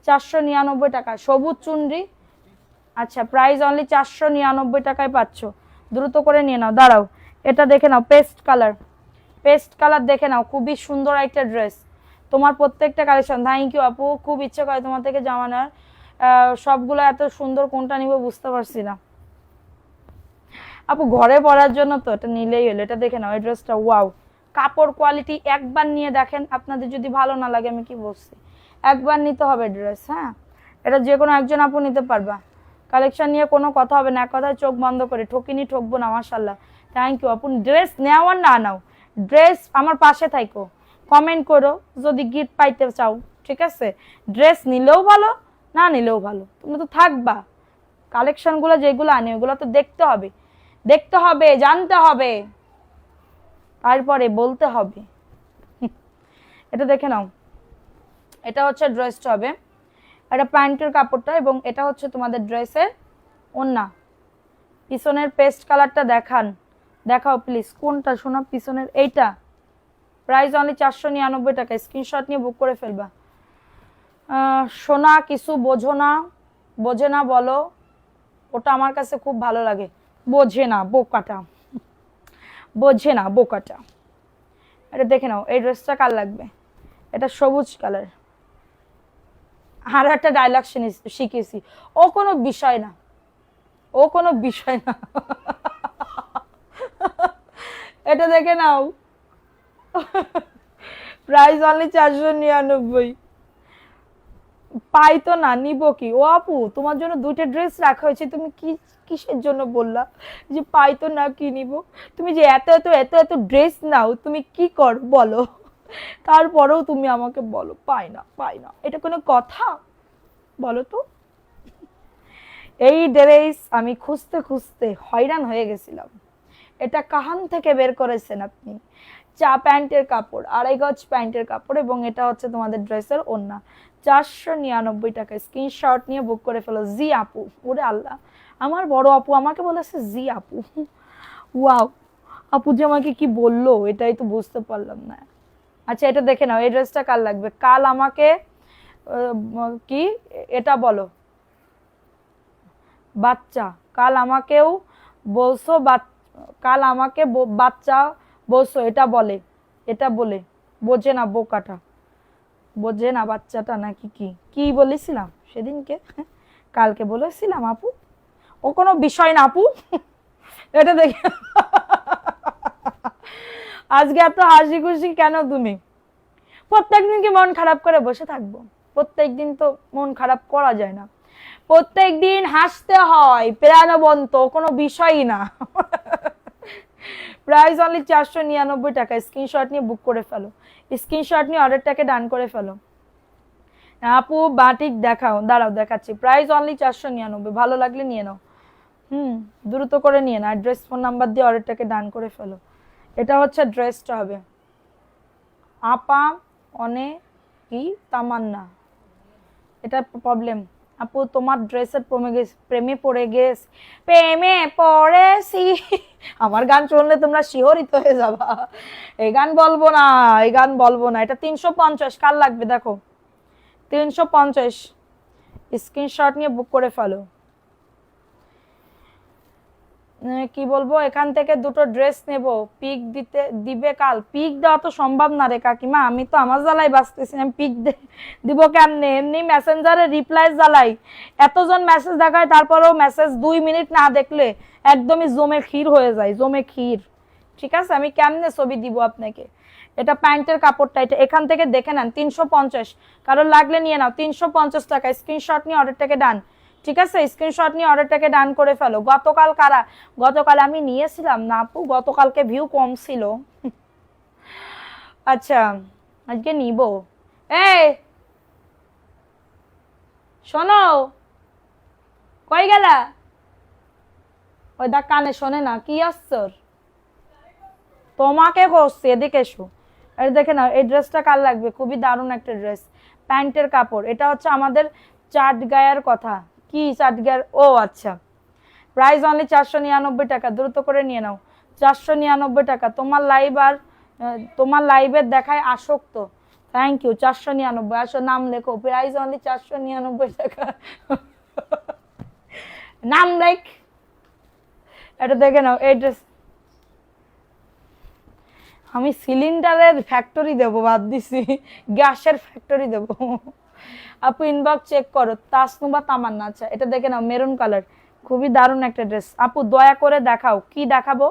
499 টাকা সবুজ চুনরি। আচ্ছা প্রাইস অনলি 499 টাকায় পাচ্ছ, দ্রুত করে নিয়ে নাও। দাঁড়াও এটা দেখে নাও, পেস্ট কালার, পেস্ট কালার দেখে নাও, খুবই সুন্দর একটা ড্রেস। তোমার প্রত্যেকটা কালেকশন, থ্যাংক ইউ আপু, খুব ইচ্ছে করে তোমার থেকে জামা নেওয়ার, সবগুলো এত সুন্দর, কোনটা নিব বুঝতে পারছি না আপু, ঘরে পরার জন্য তো এটা নিলেই হলো। এটা দেখে নাও, এই ড্রেসটা ওয়াও, কাপড় কোয়ালিটি একবার নিয়ে দেখেন, আপনাদের যদি ভালো না লাগে আমি কি বলছি, একবার নিতে হবে ড্রেস। হ্যাঁ এটা যে কোনো একজন আপু নিতে পারবা, কালেকশন নিয়ে কোনো কথা হবে না, এক কথায় চোখ বন্ধ করে, ঠকিনি ঠকবো না। মাশাল্লাহ থ্যাংক ইউ আপু। ড্রেস নেওয়ার না নাও, ড্রেস আমার পাশে থাইকো, কমেন্ট করো যদি গিফট পাইতে চাও, ঠিক আছে। ড্রেস নিলেও ভালো, না নিলেও ভালো, তুমি তো থাকবা। কালেকশনগুলো যেগুলো আনি ওগুলো তো দেখতে হবে, দেখতে হবে, জানতে হবে, তারপরে বলতে হবে। এটা দেখে নাও, এটা হচ্ছে ড্রেসটা হবে, এটা প্যান্টের কাপড়টা, এবং এটা হচ্ছে তোমাদের ড্রেসের ওড়না। পিছনের পেস্ট কালারটা দেখান, দেখাও প্লিজ, কোনটা শোনা পিছনের, এইটা। প্রাইস অনলি 499 টাকা, স্ক্রিনশট নিয়ে বুক করে ফেলবা। সোনা কিছু বোঝে না বলো, ওটা আমার কাছে খুব ভালো লাগে। বোঝে না বোকাটা, বোঝে না বোকাটা। এটা দেখে নাও, এই ড্রেসটা কার লাগবে? এটা সবুজ কালার। আরো একটা ডায়লগ শিখেছি, ও কোনো বিষয় না, ও কোনো বিষয় না। এটা দেখে নাও, প্রাইস অনলি 499। পাই তো না, নিব কি? ও আপু, তোমার জন্য দুইটা ড্রেস রাখা হয়েছে, তুমি কি কিসের জন্য বললা যে পাই তো না, কি নিব? তুমি যে এত এত এত এত ড্রেস নাও, তুমি কি কর বলো? তারপরেও তুমি আমাকে বলো পাই না পাই না, এটা কোনো কথা? বলো তো। এই ড্রেস আমি খুঁজতে খুঁজতে হয়রান হয়ে গেছিলাম। এটা কাহান থেকে বের করেছেন আপনি? চা প্যান্টের কাপড়, 2.5 গজ প্যান্টের কাপড়, এবং এটা হচ্ছে তোমাদের ড্রেসের ওড়না। 499 টাকা। স্ক্রিনশট নিয়ে বুক করে ফেলো। জি আপু, ওরে আল্লাহ, আমার বড় আপু আমাকে বলেছে জি আপু। ওয়াও, আপু যে আমাকে কি বললো এটাই তো বুঝতে পারলাম না। আচ্ছা এটা দেখে নাও, এই ড্রেসটা কার লাগবে? কাল আমাকে কি এটা বলো বাচ্চা, কাল আমাকেও বলছো কাল আমাকে বাচ্চা বলছো, এটা বলে, এটা বলে বোঝে না বোকাটা, বোঝে না বাচ্চাটা নাকি কি কি বলেছিলাম সেদিনকে? কালকে বলেছিলাম আপু, ও কোনো বিষয় না আপু। এটা দেখে আজকে এত হাসি খুশি কেন তুমি? প্রত্যেকদিন কি মন খারাপ করে বসে থাকবো? প্রত্যেকদিন তো মন খারাপ করা যায় না, প্রত্যেকদিন হাসতে হয়, প্রাণবন্ত, কোনো বিষয়ই না। প্রাইস অনলি 499 টাকা। স্ক্রিনশট নিয়ে বুক করে ফেলো, স্ক্রিনশট নিয়ে অর্ডারটাকে ডান করে ফেলো। আপু বাটিক দেখাও, দাঁড়াও দেখাচ্ছি। প্রাইস অনলি 499, ভালো লাগলে নিয়ে নাও। দ্রুত করে নিয়ে নাও, অ্যাড্রেস ফোন নাম্বার দিয়ে অর্ডারটাকে ডান করে ফেলো। এটা হচ্ছে ড্রেসটা হবে। আপা অনে কি তামান্না, এটা প্রবলেম। আপু তোমার ড্রেসের প্রেমে পড়ে গেছ, প্রেমে পড়েছি। আমার গান শুনলে তোমরা শিহরিত হয়ে যাবা। এই গান বলবো না, এই গান বলবো না। এটা 350, কার লাগবে দেখো? 350। স্ক্রিনশট নিয়ে বুক করে ফেলো। কি বলবো, এখান থেকে দুটো ড্রেস নেব, পিক দিবে কাল। পিক দেওয়া তো সম্ভব না রে কাকিমা, আমি তো আমার জ্বালাই বাঁচতেছি, আমি পিক দিব কেমনে? এমনি মেসেঞ্জারে রিপ্লাই জ্বালাই, এতজন মেসেজ দেখায়, তারপরেও মেসেজ 2 মিনিট না দেখলে একদমই জমে ক্ষীর হয়ে যায়, জমে ক্ষীর। ঠিক আছে, আমি কেমনে ছবি দিব আপনাকে? এটা প্যান্টের কাপড়টা, এটা এখান থেকে দেখে নেন। 350, কারোর লাগলে নিয়ে নাও। 350 টাকা। স্ক্রিনশট নিয়ে অর্ডারটাকে ডান। ঠিক আছে, স্ক্রিনশট নিয়ে অর্ডারটাকে ডান করে ফেলো। গতকাল কারা? গতকাল আমি নিয়েছিলাম না আপু, গতকালকে ভিউ কম ছিল। আচ্ছা আজকে নিব। এই শোনো, কই গেলা? ওই দা কানে শোনে না, কি আসছর? তোমাকে করছি, এদিকে এসো। আর দেখে নাও, এই ড্রেসটা কার লাগবে? খুবই দারুণ একটা ড্রেস, প্যান্টের কাপড়। এটা হচ্ছে আমাদের চাট গায়ের কথা। কি চাট গায়ের? ও আচ্ছা। প্রাইস অনলি 499 টাকা, দ্রুত করে নিয়ে নাও। 499 টাকা। তোমার লাইভের দেখায় আসক্ত। Thank you. 499, আসো নাম লেখো। প্রাইস অনলি 499 টাকা। নাম লেখ। এটা দেখে নাও, এই ড্রেস আমি সিলিন্ডারের ফ্যাক্টরি দেব, বাদ দিছি, গ্যাসের ফ্যাক্টরি দেব। আপু ইনবক্স চেক করো। তাসনুবা তামান্না, আচ্ছা এটা দেখে নাও, মেরুন কালার, খুবই দারুণ একটা ড্রেস। আপু দয়া করে দেখাও, কি দেখাবো,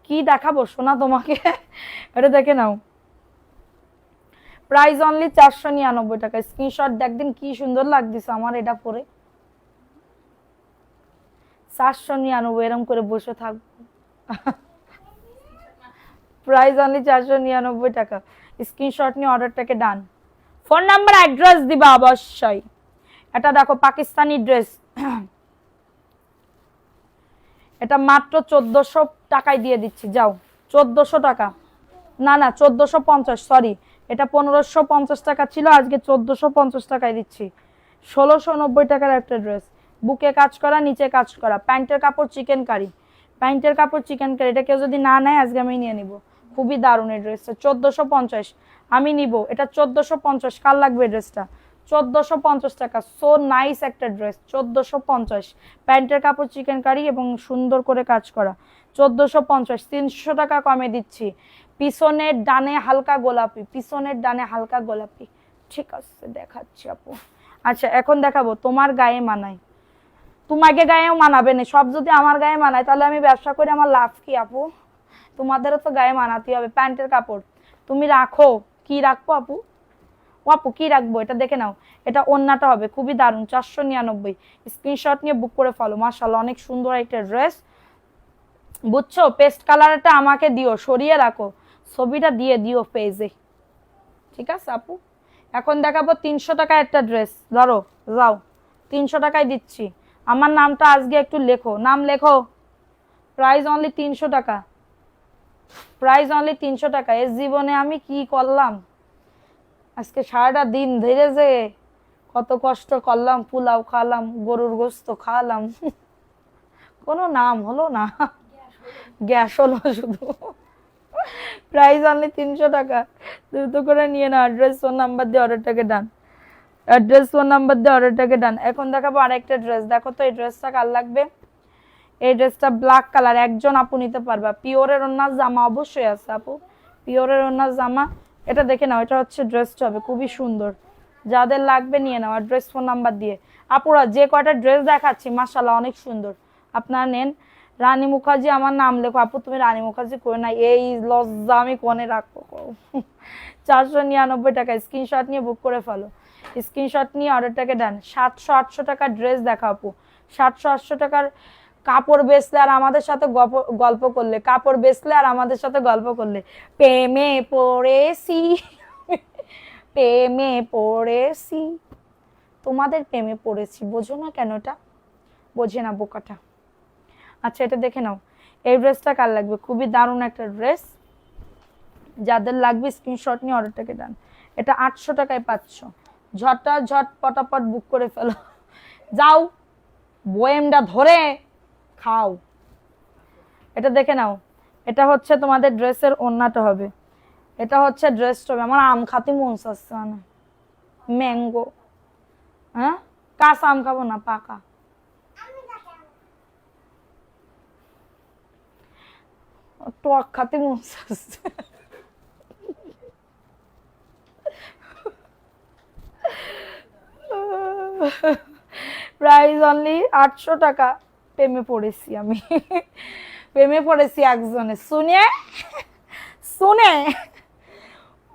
কি দেখাবো সোনা তোমাকে? এটা দেখে নাও। প্রাইস অনলি 499 টাকা। স্ক্রিনশট দেখদিন কি সুন্দর লাগতেছে আমার এটা পরে। 499, এরকম করে বসে থাকবো। প্রাইস অনলি 499 টাকা। স্ক্রিনশট নিয়ে অর্ডারটাকে ডান। ফোন নাম্বার অ্যাড্রেস দিবা অবশ্যই। এটা দেখো পাকিস্তানি ড্রেস, এটা মাত্র 1400 টাকায় দিয়ে দিচ্ছি, যাও। 1400 টাকা, না না 1450, সরি, এটা 1550 টাকা ছিল, আজকে 1450 টাকায় দিচ্ছি। 1690 টাকার একটা ড্রেস, বুকে কাজ করা, নিচে কাজ করা, প্যান্টের কাপড় চিকেন কারি, প্যান্টের কাপড় চিকেন কারি। এটা কেউ যদি না নেয় আজকে আমি নিয়ে নিব। খুবই দারুণ এই ড্রেসটা, 1450 আমি নিব। এটা 1450, কার লাগবে ড্রেসটা? 1450 টাকা। সো নাইস একটা ড্রেস, 1450। প্যান্টের কাপড় চিকেন কারি এবং সুন্দর করে কাজ করা, 1450। 300 টাকা কমে দিচ্ছি। পিছনের ডানে হালকা গোলাপি, পিছনের ডানে হালকা গোলাপি। ঠিক আছে দেখাচ্ছি আপু। আচ্ছা এখন দেখাবো তোমার গায়ে মানায়, তোমাকে গায়েও মানাবে না। সব যদি আমার গায়ে মানায় তাহলে আমি ব্যবসা করে আমার লাভ কি আপু? তোমাদেরও তো গায়ে মানাতে হবে। প্যান্টের কাপড় তুমি রাখো, কি রাখবো আপু? ও আপু কি রাখবো এটা দেখে নাও। এটা ওন্নাটা হবে খুবই দারুণ, 499। স্ক্রিনশট নিয়ে বুক করে ফেলো। মাশাআল্লাহ অনেক সুন্দর একটা ড্রেস, বুঝছো? পেস্ট কালারটা আমাকে দিও, সরিয়ে রাখো, ছবিটা দিয়ে দিও পেজে, ঠিক আছে আপু? এখন দেখাবো 300 টাকা একটা ড্রেস। ধরো যাও, 300 টাকায় দিচ্ছি। আমার নামটা আজকে একটু লেখো, নাম লেখো। প্রাইস অনলি 300 টাকা, প্রাইস অনলি 300 টাকা। এর জীবনে আমি কি করলাম আজকে, সারাটা দিন ধরে যে কত কষ্ট করলাম, পোলাও খালাম, গরুর গোস্ত খাওয়ালাম, কোনো নাম হলো না, গ্যাস হলো শুধু। প্রাইস অনলি 300 টাকা, দ্রুত করে নিয়ে নাও। অ্যাড্রেস ফোন নাম্বার দিয়ে অর্ডারটাকে ডান, অ্যাড্রেস ফোন নাম্বার দিয়ে অর্ডারটাকে ডান। এখন দেখাবো আরেকটা ড্রেস, দেখো তো এই ড্রেসটা কার লাগবে। এই ড্রেসটা ব্ল্যাক কালার, একজন আপু নিতে পারবা। পিওরের ওন্নার জামা অবশ্যই আছে আপু, পিওরের ওন্নার জামা। এটা দেখে নাও, এটা হচ্ছে ড্রেসটা হবে খুবই সুন্দর, যাদের লাগবে নিয়ে নাও অ্যাড্রেস ফোন নাম্বার দিয়ে। আপুরা যে কয়টা ড্রেস দেখাচ্ছি মাশাআল্লাহ অনেক সুন্দর, আপনারা নেন। রানী মুখার্জি আমার নাম লেখো আপু, তুমি রানী মুখার্জি করে না, এই লজ্জা আমি কোনে রাখবো। 499 টাকা, স্ক্রিনশট নিয়ে বুক করে ফেলো, স্ক্রিনশট নিয়ে অর্ডারটাকে ডান। 700-800 টাকার ড্রেস দেখা আপু, 700-800 টাকার কাপড় বেচলে আর আমাদের সাথে গল্প করলে, কাপড় বেচলে আর আমাদের সাথে গল্প করলে। প্রেমে পড়েছি, প্রেমে পড়েছি, তোমাদের প্রেমে পড়েছি, বোঝো না কেন? এটা বোঝে না বোকাটা। আচ্ছা এটা দেখে নাও, এই ড্রেসটা কার লাগবে? খুবই দারুণ একটা ড্রেস, যাদের লাগবে স্ক্রিনশট নিয়ে অর্ডারটাকে ডান। এটা 800 টাকায় পাচ্ছ, ঝট পটাপট বুক করে ফেলো। যাও বয়েমটা ধরে খাও। এটা দেখে নাও, এটা হচ্ছে তোমাদের ড্রেসের ওন্নাটা হবে, এটা হচ্ছে ড্রেসটা হবে। আমার আম খাতে মন চাচ্ছে না, ম্যাঙ্গো। হ্যাঁ কাঁচা আম খাবো না, পাকা। টক খাতে মন চাচ্ছে। প্রাইস অনলি 800 টাকা। প্রেমে পড়েছি আমি, প্রেমে পড়েছি একজনে, শুনে শুনে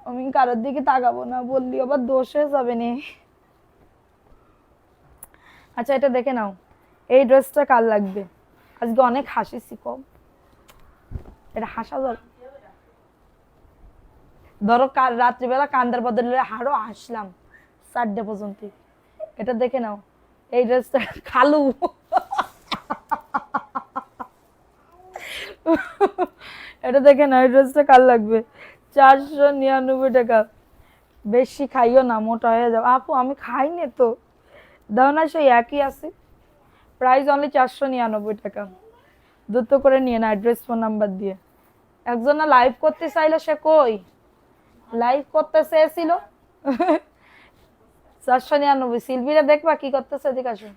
আমি কারোর দিকে তাকাবো না, বললি আবার দোষ হয়ে যাবে নে। আচ্ছা এটা দেখে নাও, এই ড্রেসটা কার লাগবে? আজকে অনেক হাসিছি, কম এটা হাসা যাবে। ধরো কাল রাত্রিবেলা কান্দার বদলে আরো হাসলাম 4টে পর্যন্ত। এটা দেখে নাও, এই ড্রেসটা খালু, এটা দেখে নাও, এই ড্রেসটা কার লাগবে? 499 টাকা। বেশি খাইও না, মোটা হয়ে যাও। আপু আমি খাইনি তো, দাও না, সেই একই আছে। প্রাইস অনলি 499 টাকা, দ্রুত করে নিয়ে না অ্যাড্রেস ফোন নাম্বার দিয়ে। একজন না লাইভ করতে চাইলো, সে কই? লাইভ করতে চেয়েছিল। 499। শিল্পীরা দেখবা কি করতেছে, এদিকে আসো।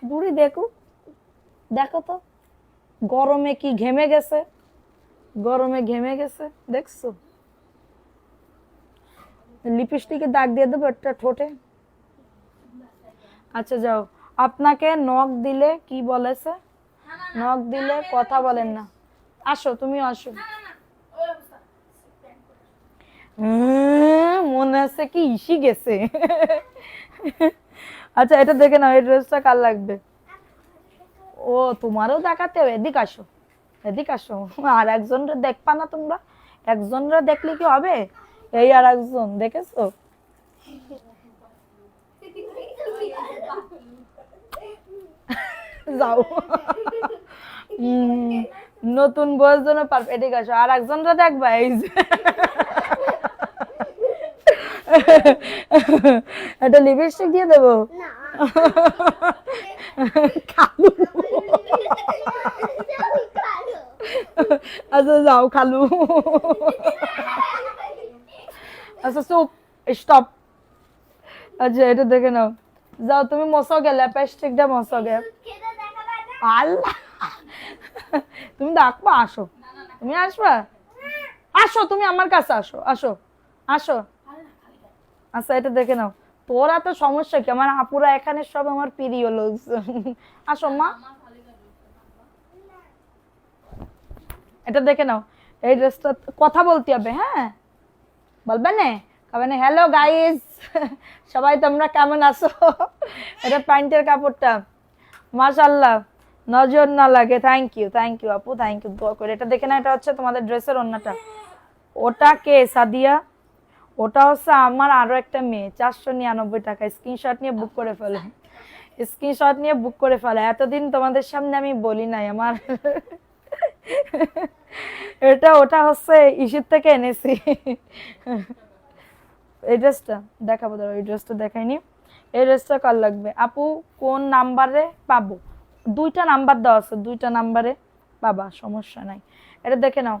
বুড়ি দেখো, দেখো তো গরমে কি ঘেমে গেছে, গরমে ঘেমে গেছে, দেখছো? লিপস্টিকে দাগ দিয়ে দেবো একটা ঠোঁটে। আচ্ছা যাও, আপনাকে নখ দিলে কি বলেছে? নখ দিলে কথা বলেন না। আসো তুমি আসো। মনে আছে কি ইসি গেছে। আচ্ছা এটা দেখে নাও, এই ড্রেসটা কার লাগবে? ও তোমারও দেখাতে হবে, এদিক আসো, এদিক আসো। আর একজনরা দেখবা না তোমরা? একজনরা দেখলে কি হবে? এই আর একজন দেখেছো? যাও, নতুন বয়স জন্য পারফেক্ট। এদিক আসো, আর একজনরা দেখবা, এই যে একটা লিপস্টিক দিয়ে দেবো। কালু, আচ্ছা যাও খালু। আচ্ছা চুপ, স্টপ। আচ্ছা এটা দেখে নাও, যাও তুমি মশাগে, লিপস্টিকটা মশাগে। আল্লাহ, তুমি ডাকবা, আসো, তুমি আসবা, আসো তুমি আমার কাছে আসো, আসো আসো। আচ্ছা এটা দেখে নাও, তোরা তো সমস্যা কি, আমার আপুরা এখানে সব আমার প্রিয় লোকজন। আসো মা, এটা দেখে নাও। এই ড্রেসটা কথা বলতে হবে, হ্যাঁ বলবে না, কবে না হ্যালো গাইস, সবাই তোমরা কেমন আছো। এটা প্যান্টের কাপড়টা, মাশাআল্লাহ, নজর না লাগে। থ্যাংক ইউ আপু, থ্যাংক ইউ, দোয়া করে। এটা দেখে না, এটা হচ্ছে তোমাদের ড্রেসের ওন্নাটা। ওটা কে সাদিয়া? ওটা হচ্ছে আমার আরো একটা মেয়ে, 499 টাকা। স্ক্রিনশট নিয়ে বুক করে ফেলে, স্ক্রিনশট নিয়ে বুক করে ফেলে। এতদিন তোমাদের সামনে আমি বলি নাই আমার। ওটা হচ্ছে ইস্যুর থেকে এনেছি। এই ড্রেসটা দেখাবো, ধরো এই ড্রেসটা দেখাইনি। এই ড্রেসটা কার লাগবে আপু? কোন নাম্বারে পাবো? 2টা নাম্বার দেওয়া আছে, 2টা নাম্বারে পাবা, সমস্যা নাই। এটা দেখে নাও,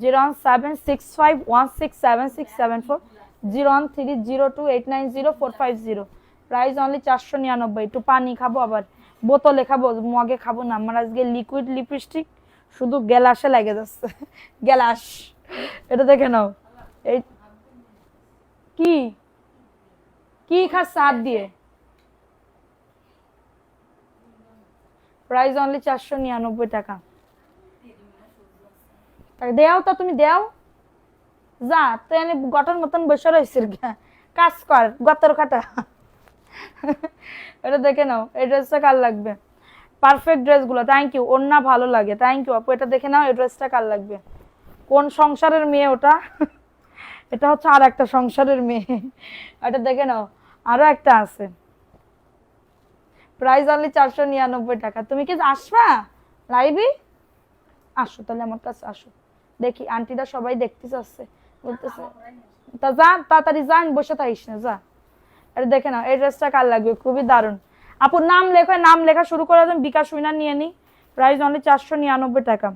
01765167674, 01302890450। Price only 499। একটু পানি খাবো, আবার বোতলে খাবো, মগে খাবো না। আমার আজকে লিকুইড লিপস্টিক শুধু গ্যালাসে লেগে যাচ্ছে, গ্যালাস। এটা দেখে নাও, এই কি কি খাস হাত দিয়ে। প্রাইস অনলি 499 টাকা। দেও তো, তুমি দেও, যা তো এনে গটর মতন বসে রয়েছে, কাজ কর গতর কাটা। এটা দেখে নাও, এই ড্রেসটা কার লাগবে? পারফেক্ট ড্রেসগুলো, থ্যাংক ইউ। ওর না ভালো লাগে, থ্যাংক ইউ আপু। এটা দেখে নাও, এই ড্রেসটা কার লাগবে? কোন সংসারের মেয়ে ওটা? এটা হচ্ছে আর একটা সংসারের মেয়ে। এটা দেখে নাও, আরো একটা আছে। প্রাইস অনলি 499 টাকা। তুমি কি আসবা লাইভে? আসো তাহলে আমার কাছে আসো, দেখি আন্টিরা সবাই দেখতে চাচ্ছে, বলতেছে তা যা তাড়াতাড়ি যান, বসে থাকিস না, যা। এটা দেখে নাও, এই ড্রেসটা কার লাগবে? খুবই দারুণ। আপুর নাম লেখো, নাম লেখা শুরু করে দেন, বিকাশ উইনার নিয়ে নি। প্রাইস অনলি 499 টাকা।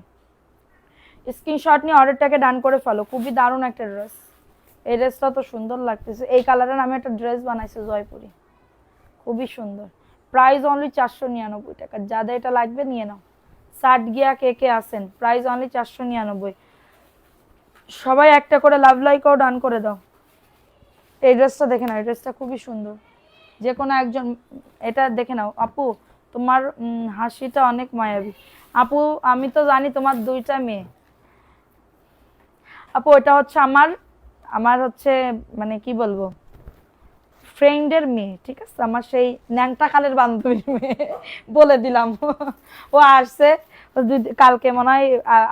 স্ক্রিনশট নিয়ে অর্ডারটাকে ডান করে ফেলো। খুবই দারুণ একটা ড্রেস, এই ড্রেসটা তো সুন্দর লাগতেছে। এই কালারের আমি একটা ড্রেস বানাইছি জয়পুরি, খুবই সুন্দর। প্রাইস অনলি 499 টাকা। যাদের এটা লাগবে নিয়ে নাও। 60 গিয়া কে কে আসেন? Price only 499। সবাই একটা করে লাভ লাইকও ডান করে দাও। এই ড্রেসটা দেখে নাও, এই ড্রেসটা খুবই সুন্দর, যে কোনো একজন। এটা দেখে নাও আপু, তোমার হাসিটা অনেক মায়াবী। আপু আমি তো জানি তোমার 2টা মেয়ে। আপু এটা হচ্ছে আমার আমার হচ্ছে মানে কি বলবো, ফ্রেন্ডের মেয়ে, ঠিক আছে, আমার সেই ন্যাংটা কালের বান্ধবীর মেয়ে, বলে দিলাম। ও আসছে, কালকে মনে হয়,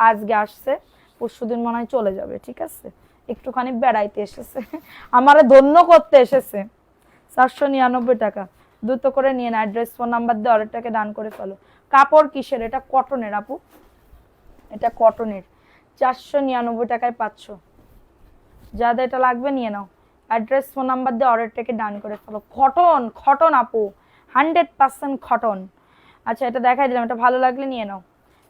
আজকে আসছে, পরশুদিন মনে হয় চলে যাবে, ঠিক আছে, একটুখানি বেড়াইতে এসেছে, আমারে ধন্য করতে এসেছে। 499 টাকা, দ্রুত করে নিয়ে না। অ্যাড্রেস ফোন নাম্বার দিয়ে অর্ডারটাকে ডান করে ফেলো। কাপড় কিসের? এটা কটনের আপু, এটা কটনের। 499 টাকায় পাচ্ছ। যাদের এটা লাগবে নিয়ে নাও। অ্যাড্রেস ফোন নাম্বার দিয়ে অর্ডারটাকে ডান করে ফেলো। কটন, কটন আপু, 100% কটন। আচ্ছা এটা দেখাই দিলাম, এটা ভালো লাগলে নিয়ে নাও।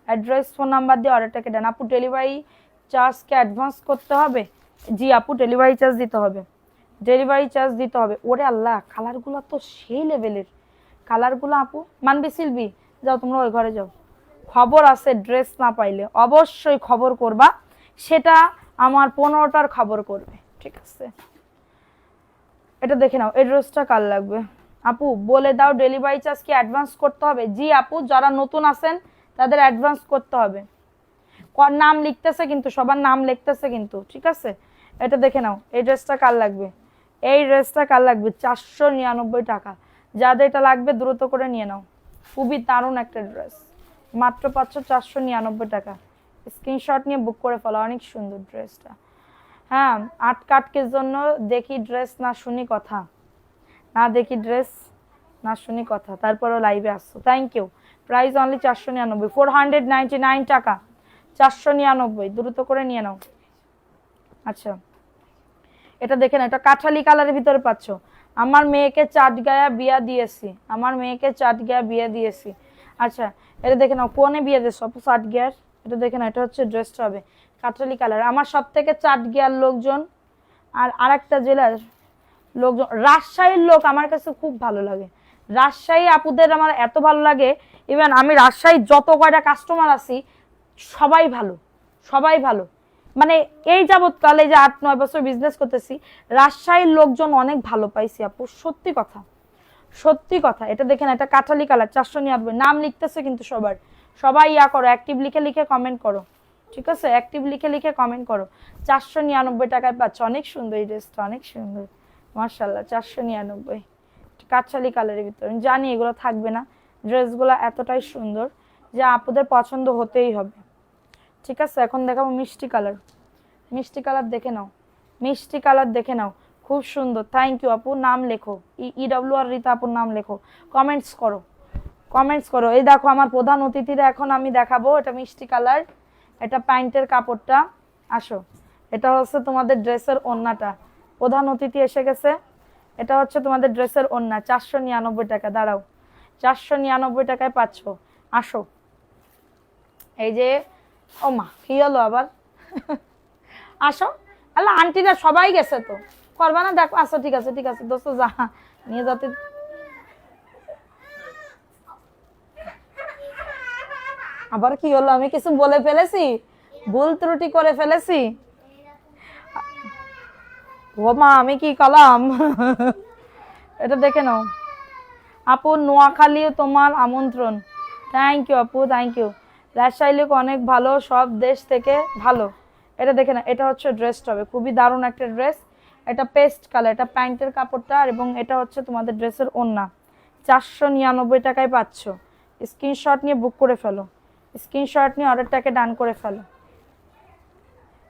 অ্যাড্রেস ফোন নাম্বার দিয়ে অর্ডারটাকে ডান। আপু ডেলিভারি চার্জকে অ্যাডভান্স করতে হবে? জি আপু, ডেলিভারি চার্জ দিতে হবে, ডেলিভারি চার্জ দিতে হবে। ওরে আল্লাহ, কালারগুলো তো সেই লেভেলের কালারগুলো আপু। মানবি সিলবি, যাও তোমরা ওই ঘরে যাও। খবর আছে, ড্রেস না পাইলে অবশ্যই খবর করবা, সেটা আমার 15টার খবর করবে, ঠিক আছে। এটা দেখে নাও, এই ড্রেসটা কার লাগবে? আপু বলে দাও, ডেলিভারি চার্জ কি অ্যাডভান্স করতে হবে? জি আপু, যারা নতুন আছেন তাদের অ্যাডভান্স করতে হবে। নাম লিখতেছে কিন্তু, সবার নাম লিখতেছে কিন্তু, ঠিক আছে। এটা দেখে নাও, এই ড্রেসটা কার লাগবে? এই ড্রেসটা কার লাগবে? 499 টাকা। যাদের এটা লাগবে দ্রুত করে নিয়ে নাও, খুবই দারুণ একটা ড্রেস, মাত্র পাচ্ছ 499 টাকা। স্ক্রিনশট নিয়ে বুক করে ফেলো, অনেক সুন্দর ড্রেসটা। হ্যাঁ, আটকাটকের জন্য দেখি ড্রেস না শুনি কথা, না দেখি ড্রেস না শুনি কথা, তারপরও লাইভে আসছো, থ্যাংক ইউ। প্রাইস অনলি 499, 499 টাকা, 499, দ্রুত করে নিয়ে নাও। আচ্ছা এটা দেখে না, এটা কাঠালি কালারের ভিতরে পাচ্ছ। আমার মেয়েকে চাটগায়া বিয়া দিয়েছি, আমার মেয়েকে চাটগায়া বিয়া দিয়েছি। আচ্ছা এটা দেখে নাও, কোনে বিয়ে দিয়েছো আপু? চাটগায়ার এটা দেখে না, এটা হচ্ছে ড্রেসটা হবে কাঠালি কালার। আমার সব থেকে চাট গিয়ার লোকজন আর আরেকটা জেলার লোকজন, রাজশাহীর লোক আমার কাছে খুব ভালো লাগে। রাজশাহী আপুদের আমার এত ভালো লাগে, ইভেন আমি রাজশাহীর যত কয়টা কাস্টমার আছি সবাই ভালো, সবাই ভালো। মানে এই যাবৎকালে যে 8-9 বছর বিজনেস করতেছি, রাজশাহীর লোকজন অনেক ভালো পাইছি আপু, সত্যি কথা, সত্যি কথা। এটা দেখেন, এটা কাঠালি কালার 499। নাম লিখতেছে কিন্তু সবার, সবাই ইয়া করো, অ্যাক্টিভ লিখে লিখে কমেন্ট করো, ঠিক আছে? অ্যাক্টিভ লিখে লিখে কমেন্ট করো। 499 টাকায় পাচ্ছ, অনেক সুন্দর এই ড্রেসটা, অনেক সুন্দর মাশাআল্লাহ। 499 কাঠালি কালারের ভিতরে। আমি জানি এগুলো থাকবে না, ড্রেসগুলো এতটাই সুন্দর যে আপুদের পছন্দ হতেই হবে, ঠিক আছে? এখন দেখাবো মিষ্টি কালার। মিষ্টি কালার দেখে নাও, মিষ্টি কালার দেখে নাও, খুব সুন্দর। থ্যাংক ইউ আপু। নাম লেখো, ইডব্লিউ আর রিতা আপুর নাম লেখো, কমেন্টস করো, কমেন্টস করো। এই দেখো আমার প্রধান অতিথিরা এখন আমি দেখাবো। এটা মিষ্টি কালার, এটা প্যান্টের কাপড়টা। আসো, এটা হচ্ছে তোমাদের ড্রেসের ওড়নাটা। প্রধান অতিথি এসে গেছে। এটা হচ্ছে তোমাদের ড্রেসের ওড়না, 499 টাকা। দাঁড়াও, 499 টাকায় পাচ্ছ। আসো, এই যে, ও মা কি হলো আবার? আসো, আল্লাহ আন্টিরা সবাই গেছে তো, করবা না? দেখো, আসো, ঠিক আছে ঠিক আছে দোস্ত, যা নিয়ে যাতে। আবার কি হলো? আমি কিছু বলে ফেলেছি, ভুল ত্রুটি করে ফেলেছি? ও মা, আমি কি কলাম? এটা দেখে নাও আপু, নোয়াখালীও তোমার আমন্ত্রণ। থ্যাংক ইউ আপু, থ্যাংক ইউ। রাজশাহী লোক অনেক ভালো, সব দেশ থেকে ভালো। এটা দেখে না, এটা হচ্ছে ড্রেসটা হবে খুবই দারুণ একটা ড্রেস। এটা পেস্ট কালার, এটা প্যান্টের কাপড়টা, এবং এটা হচ্ছে তোমাদের ড্রেসের ওড়না। 499 টাকায় পাচ্ছ। স্ক্রিনশট নিয়ে বুক করে ফেলো, স্ক্রিনশট নিয়ে অর্ডারটাকে ডান করে ফেলো।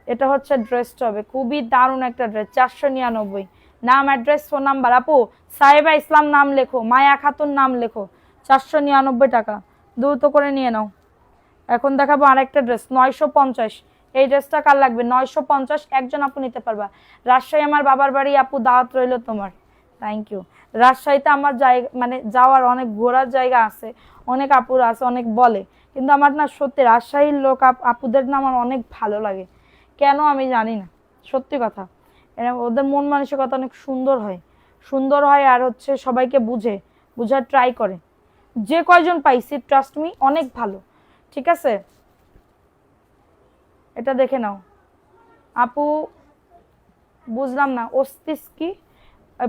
এটা হচ্ছে ড্রেসটা হবে খুবই দারুণ একটা ড্রেস, 499। নাম, অ্যাড্রেস, ফোন নাম্বার। আপু সাহেবা ইসলাম নাম লেখো, মায়া খাতুন নাম লেখো। 499 টাকা, দ্রুত করে নিয়ে নাও। এখন দেখাবো আরেকটা ড্রেস, 950। এই ড্রেসটা কার লাগবে? 950, একজন আপু নিতে পারবা। রাজশাহী আমার বাবার বাড়ি আপু, দাওয়াত রইল তোমার। Thank you. রাজশাহীতে আমার জায়গা, মানে যাওয়ার অনেক ঘোরার জায়গা আছে, অনেক আপুরা আছে, অনেক বলে, কিন্তু আমার না সত্যি রাজশাহীর লোক আপুদের না আমার অনেক ভালো লাগে, কেন আমি জানি না, সত্যি কথা। ওদের মন মানসিকতা অনেক সুন্দর হয়, সুন্দর হয়, আর হচ্ছে সবাইকে বুঝার ট্রাই করে। যে কয়জন পাইছি, ট্রাস্ট মি, অনেক ভালো, ঠিক আছে? এটা দেখে নাও আপু, বুঝলাম না অস্তিস কি?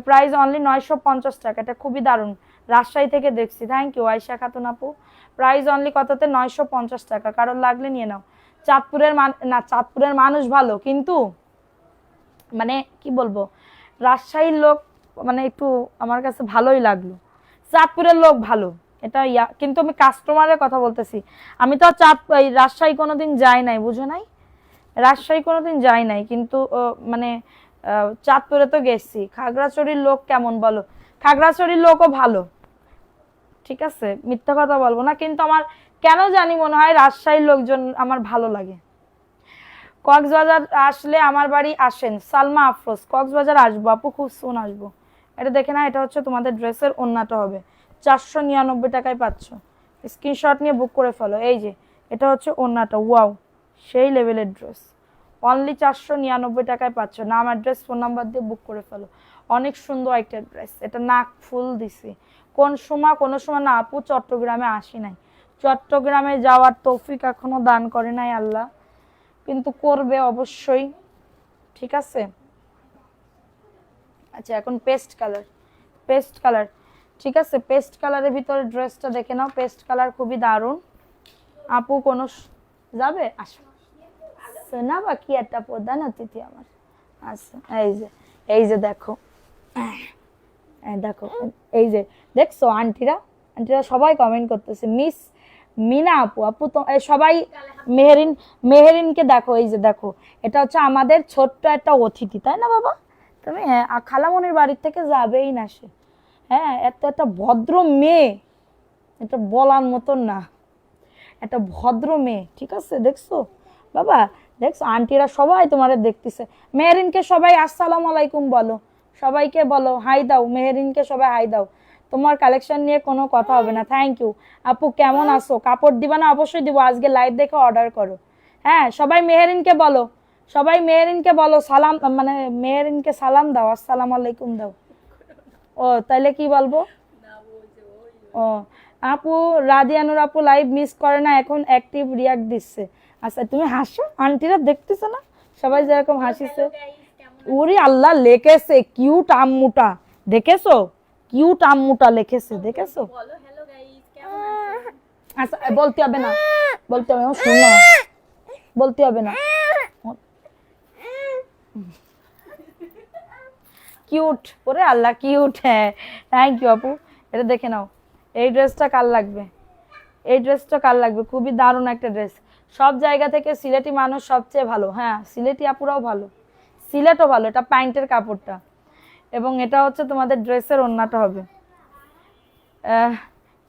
প্রাইস অনলি 950 টাকা। এটা খুবই দারুণ, রাজশাহী থেকে দেখছি। থ্যাংক ইউ আয়শা খাতুন আপু। প্রাইস অনলি কততে? 950 টাকা। কারণ লাগলে নিয়ে নাও। চাঁদপুরের না, চাঁদপুরের মানুষ ভালো, কিন্তু মানে কি বলবো, রাজশাহীর লোক মানে একটু আমার কাছে ভালোই লাগলো। চাঁদপুরের লোক ভালো, এটা কিন্তু আমি কাস্টমারের কথা বলতেছি। আমি তো রাজশাহী কোনোদিন যাই নাই, বুঝো নাই? রাজশাহী কোনোদিন যাই নাই, কিন্তু মানে চাঁদপুরে তো গেছি। খাগড়াছড়ির লোক কেমন বলো? খাগড়াছড়ির লোকও ভালো, ঠিক আছে, মিথ্যা কথা বলবো না, কিন্তু আমার কেন জানি মনে হয় রাজশাহীর লোকজন আমার ভালো লাগে। কক্সবাজার আসলে আমার বাড়ি আসেন। সালমা আফরোজ, কক্সবাজার আসবো আপু, খুব সুন আসবো। এটা দেখে না, এটা হচ্ছে তোমাদের ড্রেসের ওড়নাটা হবে। 499 টাকায় পাচ্ছ। স্ক্রিনশট নিয়ে বুক করে ফেলো। এই যে, এটা হচ্ছে ওড়নাটা, ওয়াও, সেই লেভেলের ড্রেস। অনলি 499 টাকায় পাচ্ছ। নাম, অ্যাড্রেস, ফোন নাম্বার দিয়ে বুক করে ফেলো। অনেক সুন্দর একটা ড্রেস। এটা নাক ফুল দিছি। কোনো সময় না আপু, চট্টগ্রামে আসি নাই, চট্টগ্রামে যাওয়ার তৌফিক এখনো দান করে নাই আল্লাহ, কিন্তু করবে অবশ্যই, ঠিক আছে? আচ্ছা, এখন পেস্ট কালার, পেস্ট কালার, ঠিক আছে? পেস্ট কালারের ভিতরে ড্রেসটা দেখে নাও, পেস্ট কালার খুবই দারুণ। আপু কোনো যাবে? আসো না, বাকি একটা প্রধান অতিথি আমার। আচ্ছা, এই যে দেখো, দেখো, এই যে দেখছো, আন্টিরা সবাই কমেন্ট করতেছে। মিস মিনা আপু, আপু তো সবাই, মেহেরিনকে দেখো, এই যে দেখো, এটা হচ্ছে আমাদের ছোট্ট একটা অতিথি, তাই না বাবা? তুমি খালামনির বাড়ির থেকে যাবেই না সে, হ্যাঁ, একটা ভদ্র মেয়ে, এটা বলার মতন না, একটা ভদ্র মেয়ে, ঠিক আছে? দেখছো বাবা, দেখছো আন্টিরা সবাই তোমারে দেখতেছে। মেহেরিনকে সবাই আসসালামু আলাইকুম বলো, সবাইকে বলো হাই দাও, মেহেরিনকে সবাই হাই দাও। তোমার কালেকশন নিয়ে কোনো কথা হবে না। থ্যাংক ইউ আপু, কেমন আছো? কাপড় দিবা না? অবশ্যই দিব, আজকে লাইভ দেখে অর্ডার করো। হ্যাঁ, সবাই মেহেরিনকে বলো, সবাই মেহেরিনকে বলো সালাম, মানে মেহেরিনকে সালাম দাও, আসসালামু আলাইকুম দাও। ও তাইলে কি বলবো? ও আপু, রাদিয়ানুর আপু লাইভ মিস করে না, এখন অ্যাক্টিভ রিয়াক্ট দিচ্ছে। আচ্ছা তুমি হাসো, আন্টিরা দেখতেছো না সবাই যেরকম হাসিছে। ওরে আল্লাহ, লেখেছে কিউট আম্মুটা, দেখেছো? কিউট আম্মুটা লিখেছে, দেখেছো? আচ্ছা বলতে হবে না, বলতে হবে না, শুনো, বলতে হবে না। কিউট, ওরে আল্লাহ কিউট। হ্যাঁ থ্যাংক ইউ আপু। এটা দেখে নাও, এই ড্রেসটা কার লাগবে? এই ড্রেসটা কার লাগবে? খুবই দারুণ একটা ড্রেস। সব জায়গা থেকে সিলেটি মানুষ সবচেয়ে ভালো। হ্যাঁ সিলেটি আপুরাও ভালো, সিলেটও ভালো। এটা প্যান্টের কাপড়টা, এবং এটা হচ্ছে তোমাদের ড্রেসের ওড়নাটা হবে।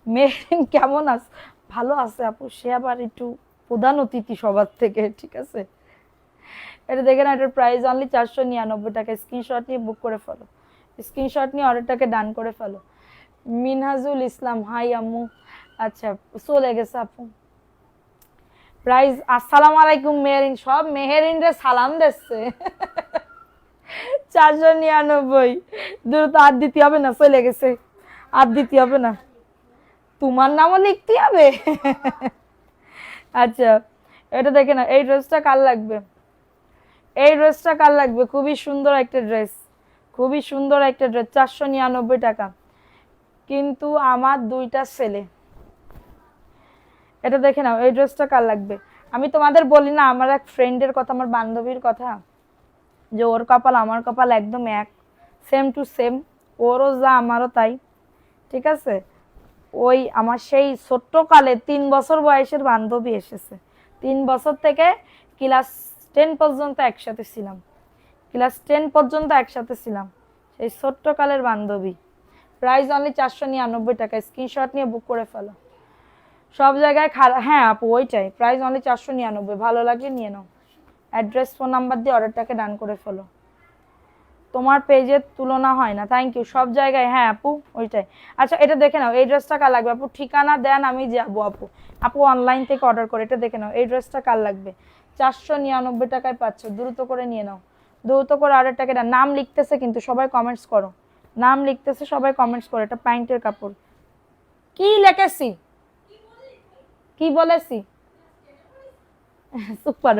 মেহরিন কেমন আছে? ভালো আছে আপু, সে আবার একটু প্রধান অতিথি সবার থেকে, ঠিক আছে। এটা দেখে না, এটার প্রাইস অনলি 499 টাকা। স্ক্রিনশট নিয়ে বুক করে ফেলো, স্ক্রিনশট নিয়ে অর্ডারটাকে ডান করে ফেলো। মিনহাজুল ইসলাম, হাই আম্মু। আচ্ছা চলে গেছে আপু। প্রাইস আসসালামু আলাইকুম মেহেরিন, সব মেহেরিন রে সালাম দিচ্ছে। 499, দ্রুত আর দিতে হবে না, চলে গেছে, আর দিতে হবে না, তোমার নামও লিখতে হবে। আচ্ছা এটা দেখে না, এই ড্রেসটা কার লাগবে? এই ড্রেসটা কার লাগবে? খুবই সুন্দর একটা ড্রেস, খুবই সুন্দর একটা ড্রেস, 499 টাকা। কিন্তু আমার দুইটা ছেলে। এটা দেখে নাও, এই ড্রেসটা কার লাগবে? আমি তোমাদের বলি না আমার এক ফ্রেন্ডের কথা, আমার বান্ধবীর কথা, যে ওর কপাল আমার কপাল একদম এক, সেম টু সেম, ওরও যা আমারও তাই, ঠিক আছে। ওই আমার সেই ছোট্টকালে 3 বছর বয়সের বান্ধবী এসেছে, 3 বছর থেকে ক্লাস 10 পর্যন্ত একসাথে ছিলাম, ক্লাস 10 পর্যন্ত একসাথে ছিলাম, সেই ছোট্টকালের বান্ধবী। প্রাইস অনলি 499 টাকা। স্ক্রিনশট নিয়ে বুক করে ফেলো। সব জায়গায় খারাপ, হ্যাঁ আপু ওইটাই, প্রাইস অনলি 499, ভালো লাগলে নিয়ে নাও। অ্যাড্রেস ফোন নাম্বার দিয়ে অর্ডারটাকে ডান করে ফেলো। তোমার পেজের তুলনা হয় না, থ্যাংক ইউ। সব জায়গায়, হ্যাঁ আপু ওইটাই। আচ্ছা এটা দেখে নাও, এই ড্রেসটা কার লাগবে আপু? ঠিকানা দেন, আমি যাবো আপু। আপু অনলাইন থেকে অর্ডার করে, এটা দেখে নাও, এই ড্রেসটা কার লাগবে? 499 টাকায় পাচ্ছ, দ্রুত করে নিয়ে নাও, দ্রুত করে অর্ডারটাকে ডান। নাম লিখতেছে কিন্তু সবাই, কমেন্টস করো, নাম লিখতেছে সবাই, কমেন্টস করো। এটা প্যান্টের কাপড়। কি লিখেছি, কি বলেছি? সুপার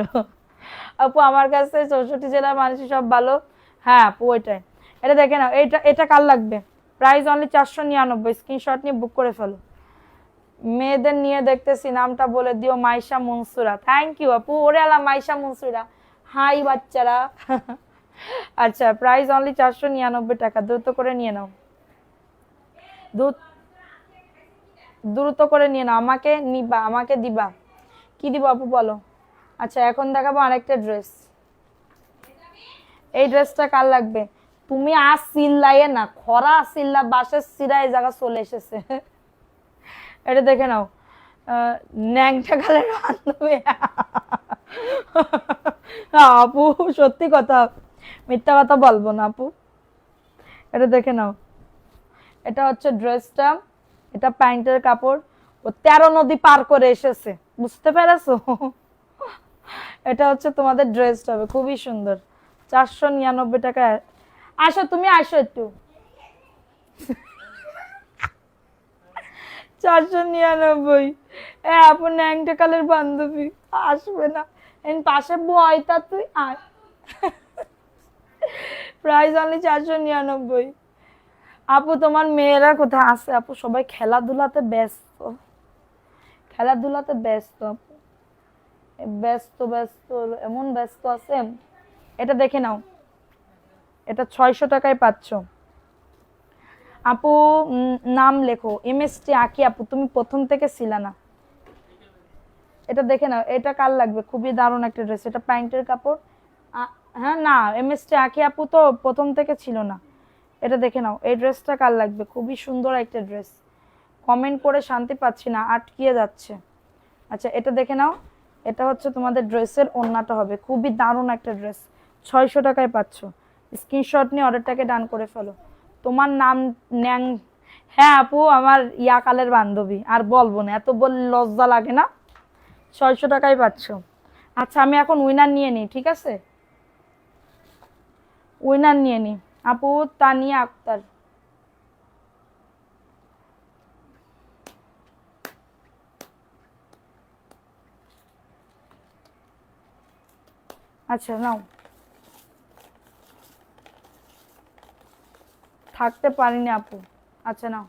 আপু, আমার কাছে 64 জেলার মানুষ সব ভালো। হ্যাঁ আপু ওইটাই। এটা দেখে নাও, এটা এটা কার লাগবে? প্রাইস অনলি 499, স্ক্রিনশট নিয়ে বুক করে ফেলো। মেয়েদের নিয়ে দেখতেছি, নামটা বলে দিও, মাইশা মনসুরা। থ্যাংক ইউ আপু, ওরে আলা মাইশা মনসুরা, হাই বাচ্চারা। আচ্ছা প্রাইস অনলি 499 টাকা, দ্রুত করে নিয়ে নাও, দ্রুত করে নিয়ে নাও। আমাকে নিবা, আমাকে দিবা, কি দিব আপু বলো? আচ্ছা এখন দেখাবো আরেকটা ড্রেস। এই ড্রেসটা কার লাগবে? তুমি আজ চিল্লাইয়ে না, খরা চিল্লা, বাসের চিরাই জায়গা চলে এসেছে। এটা দেখে নাও, ন্যাংটা কালের বান্ধবী। আপু সত্যি কথা, মিথ্যা কথা বলবো না আপু। এটা দেখে নাও, এটা হচ্ছে ড্রেসটা, এটা প্যান্টের কাপড়। ও 13 নদী পার করে এসেছে, বুঝতে পেরেছো? এটা হচ্ছে তোমাদের ড্রেসটা হবে, খুবই সুন্দর, 499 টাকা। আসো তুমি, আসো একটু। 499। আপু ন্যাংটা কালের বান্ধবী আসবে না, পাশে বয়তা, তুই আয়। Price only 499। আপু তোমার মেয়েরা কোথায় আছে আপু? সবাই খেলাধুলাতে ব্যস্ত, খেলাধুলাতে ব্যস্ত আপু, ব্যস্ত ব্যস্ত, এমন ব্যস্ত আছে। এটা দেখে নাও, এটা 600 টাকায় পাচ্ছ আপু। নাম লেখো, এমএসটি আঁকি আপু, তুমি প্রথম থেকে ছিল না। এটা দেখে নাও, এটা কার লাগবে? খুবই দারুণ একটা ড্রেস, এটা প্যান্টের কাপড়। হ্যাঁ না, এমএসটি আঁকি আপু তো প্রথম থেকে ছিল না। এটা দেখে নাও, এই ড্রেসটা কার লাগবে? খুবই সুন্দর একটা ড্রেস, কমেন্ট করে শান্তি পাচ্ছি না, আটকিয়ে যাচ্ছে। আচ্ছা এটা দেখে নাও, এটা হচ্ছে তোমাদের ড্রেসের ওড়নাটা হবে, খুবই দারুণ একটা ড্রেস, 600 টাকায় পাচ্ছ। স্ক্রিনশট নিয়ে অর্ডারটাকে ডান করে ফেলো। তোমার নাম ন্যাং, হ্যাঁ আপু, আমার ইয়াকালের বান্ধবী, আর বলবো না, এত বললে লজ্জা লাগে না? 600 টাকাই পাচ্ছ। আচ্ছা আমি এখন উইনার নিয়ে নিই, ঠিক আছে? উইনার নিয়ে নিই। আপু তানিয়া আক্তার। আচ্ছা নাও, থাকতে পারিনি আপু। আচ্ছা নাও,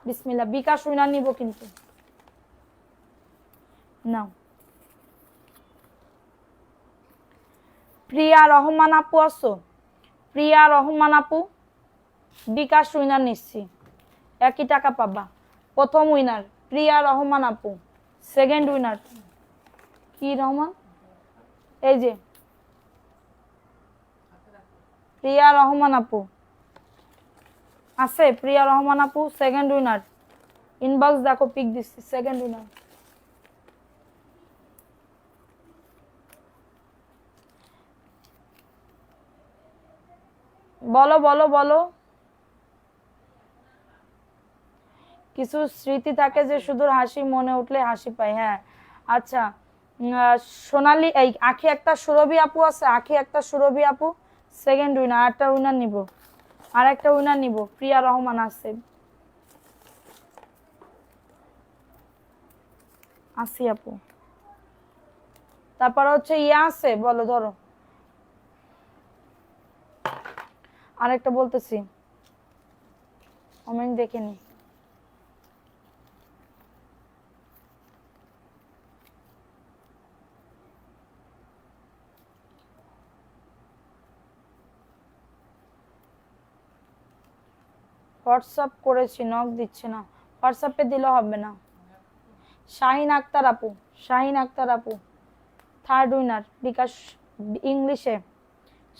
বিসমিল্লাহ। বিকাশ উইনার নিব কিন্তু, নাও। প্রিয়া রহমান আপু আছো? প্রিয়া রহমান আপু, বিকাশ উইনার নিচ্ছি, একই টাকা পাবা। প্রথম উইনার প্রিয়া রহমান আপু, সেকেন্ড উইনার কি রহমান, এই যে প্রিয়া রহমান আপু আছে, প্রিয়া রহমান আপু সেকেন্ড উইনার। ইনবক্স দেখো, পিক দিচ্ছি, সেকেন্ড উইনার। বলো বলো বলো। কিছু স্মৃতি থাকে যে শুধু হাসি, মনে উঠলে হাসি পায়, হ্যাঁ। আচ্ছা সোনালি, এই আখি একটা সুরভি আপু আছে, আখি একটা সুরভি আপু সেকেন্ড উইনার। আরেকটা উইনার নিব, আরেকটা উইনার নিব। প্রিয়া রহমান আছে, আসি আপু। তারপর হচ্ছে ইয়া আছে, বলো ধরো। আরেকটা বলতেছি, কমেন্ট দেখে নি। হোয়াটসঅ্যাপ করেছি, নক দিচ্ছে না। হোয়াটসঅ্যাপে দিলে হবে না। শাহিন আক্তার আপু, শাহিন আক্তার আপু থার্ড উইনার বিকাশ ইংলিশে।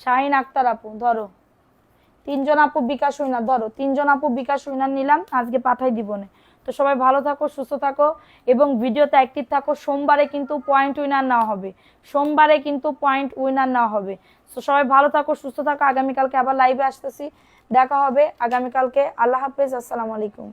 শাহিন আক্তার আপু ধরো, তিনজন আপু বিকাশ উইনার, ধরো তিনজন আপু বিকাশ উইনার নিলাম, আজকে পাঠাই দিব না। তো সবাই ভালো থাকো, সুস্থ থাকো এবং ভিডিওতে অ্যাক্টিভ থাকো। সোমবারে কিন্তু পয়েন্ট উইনার নেওয়া হবে, সোমবারে কিন্তু পয়েন্ট উইনার নেওয়া হবে। তো সবাই ভালো থাকো, সুস্থ থাকো। আগামীকালকে আবার লাইভে আসতেছি, দেখা হবে আগামীকালকে। আল্লাহ হাফেজ, আসসালামু আলাইকুম।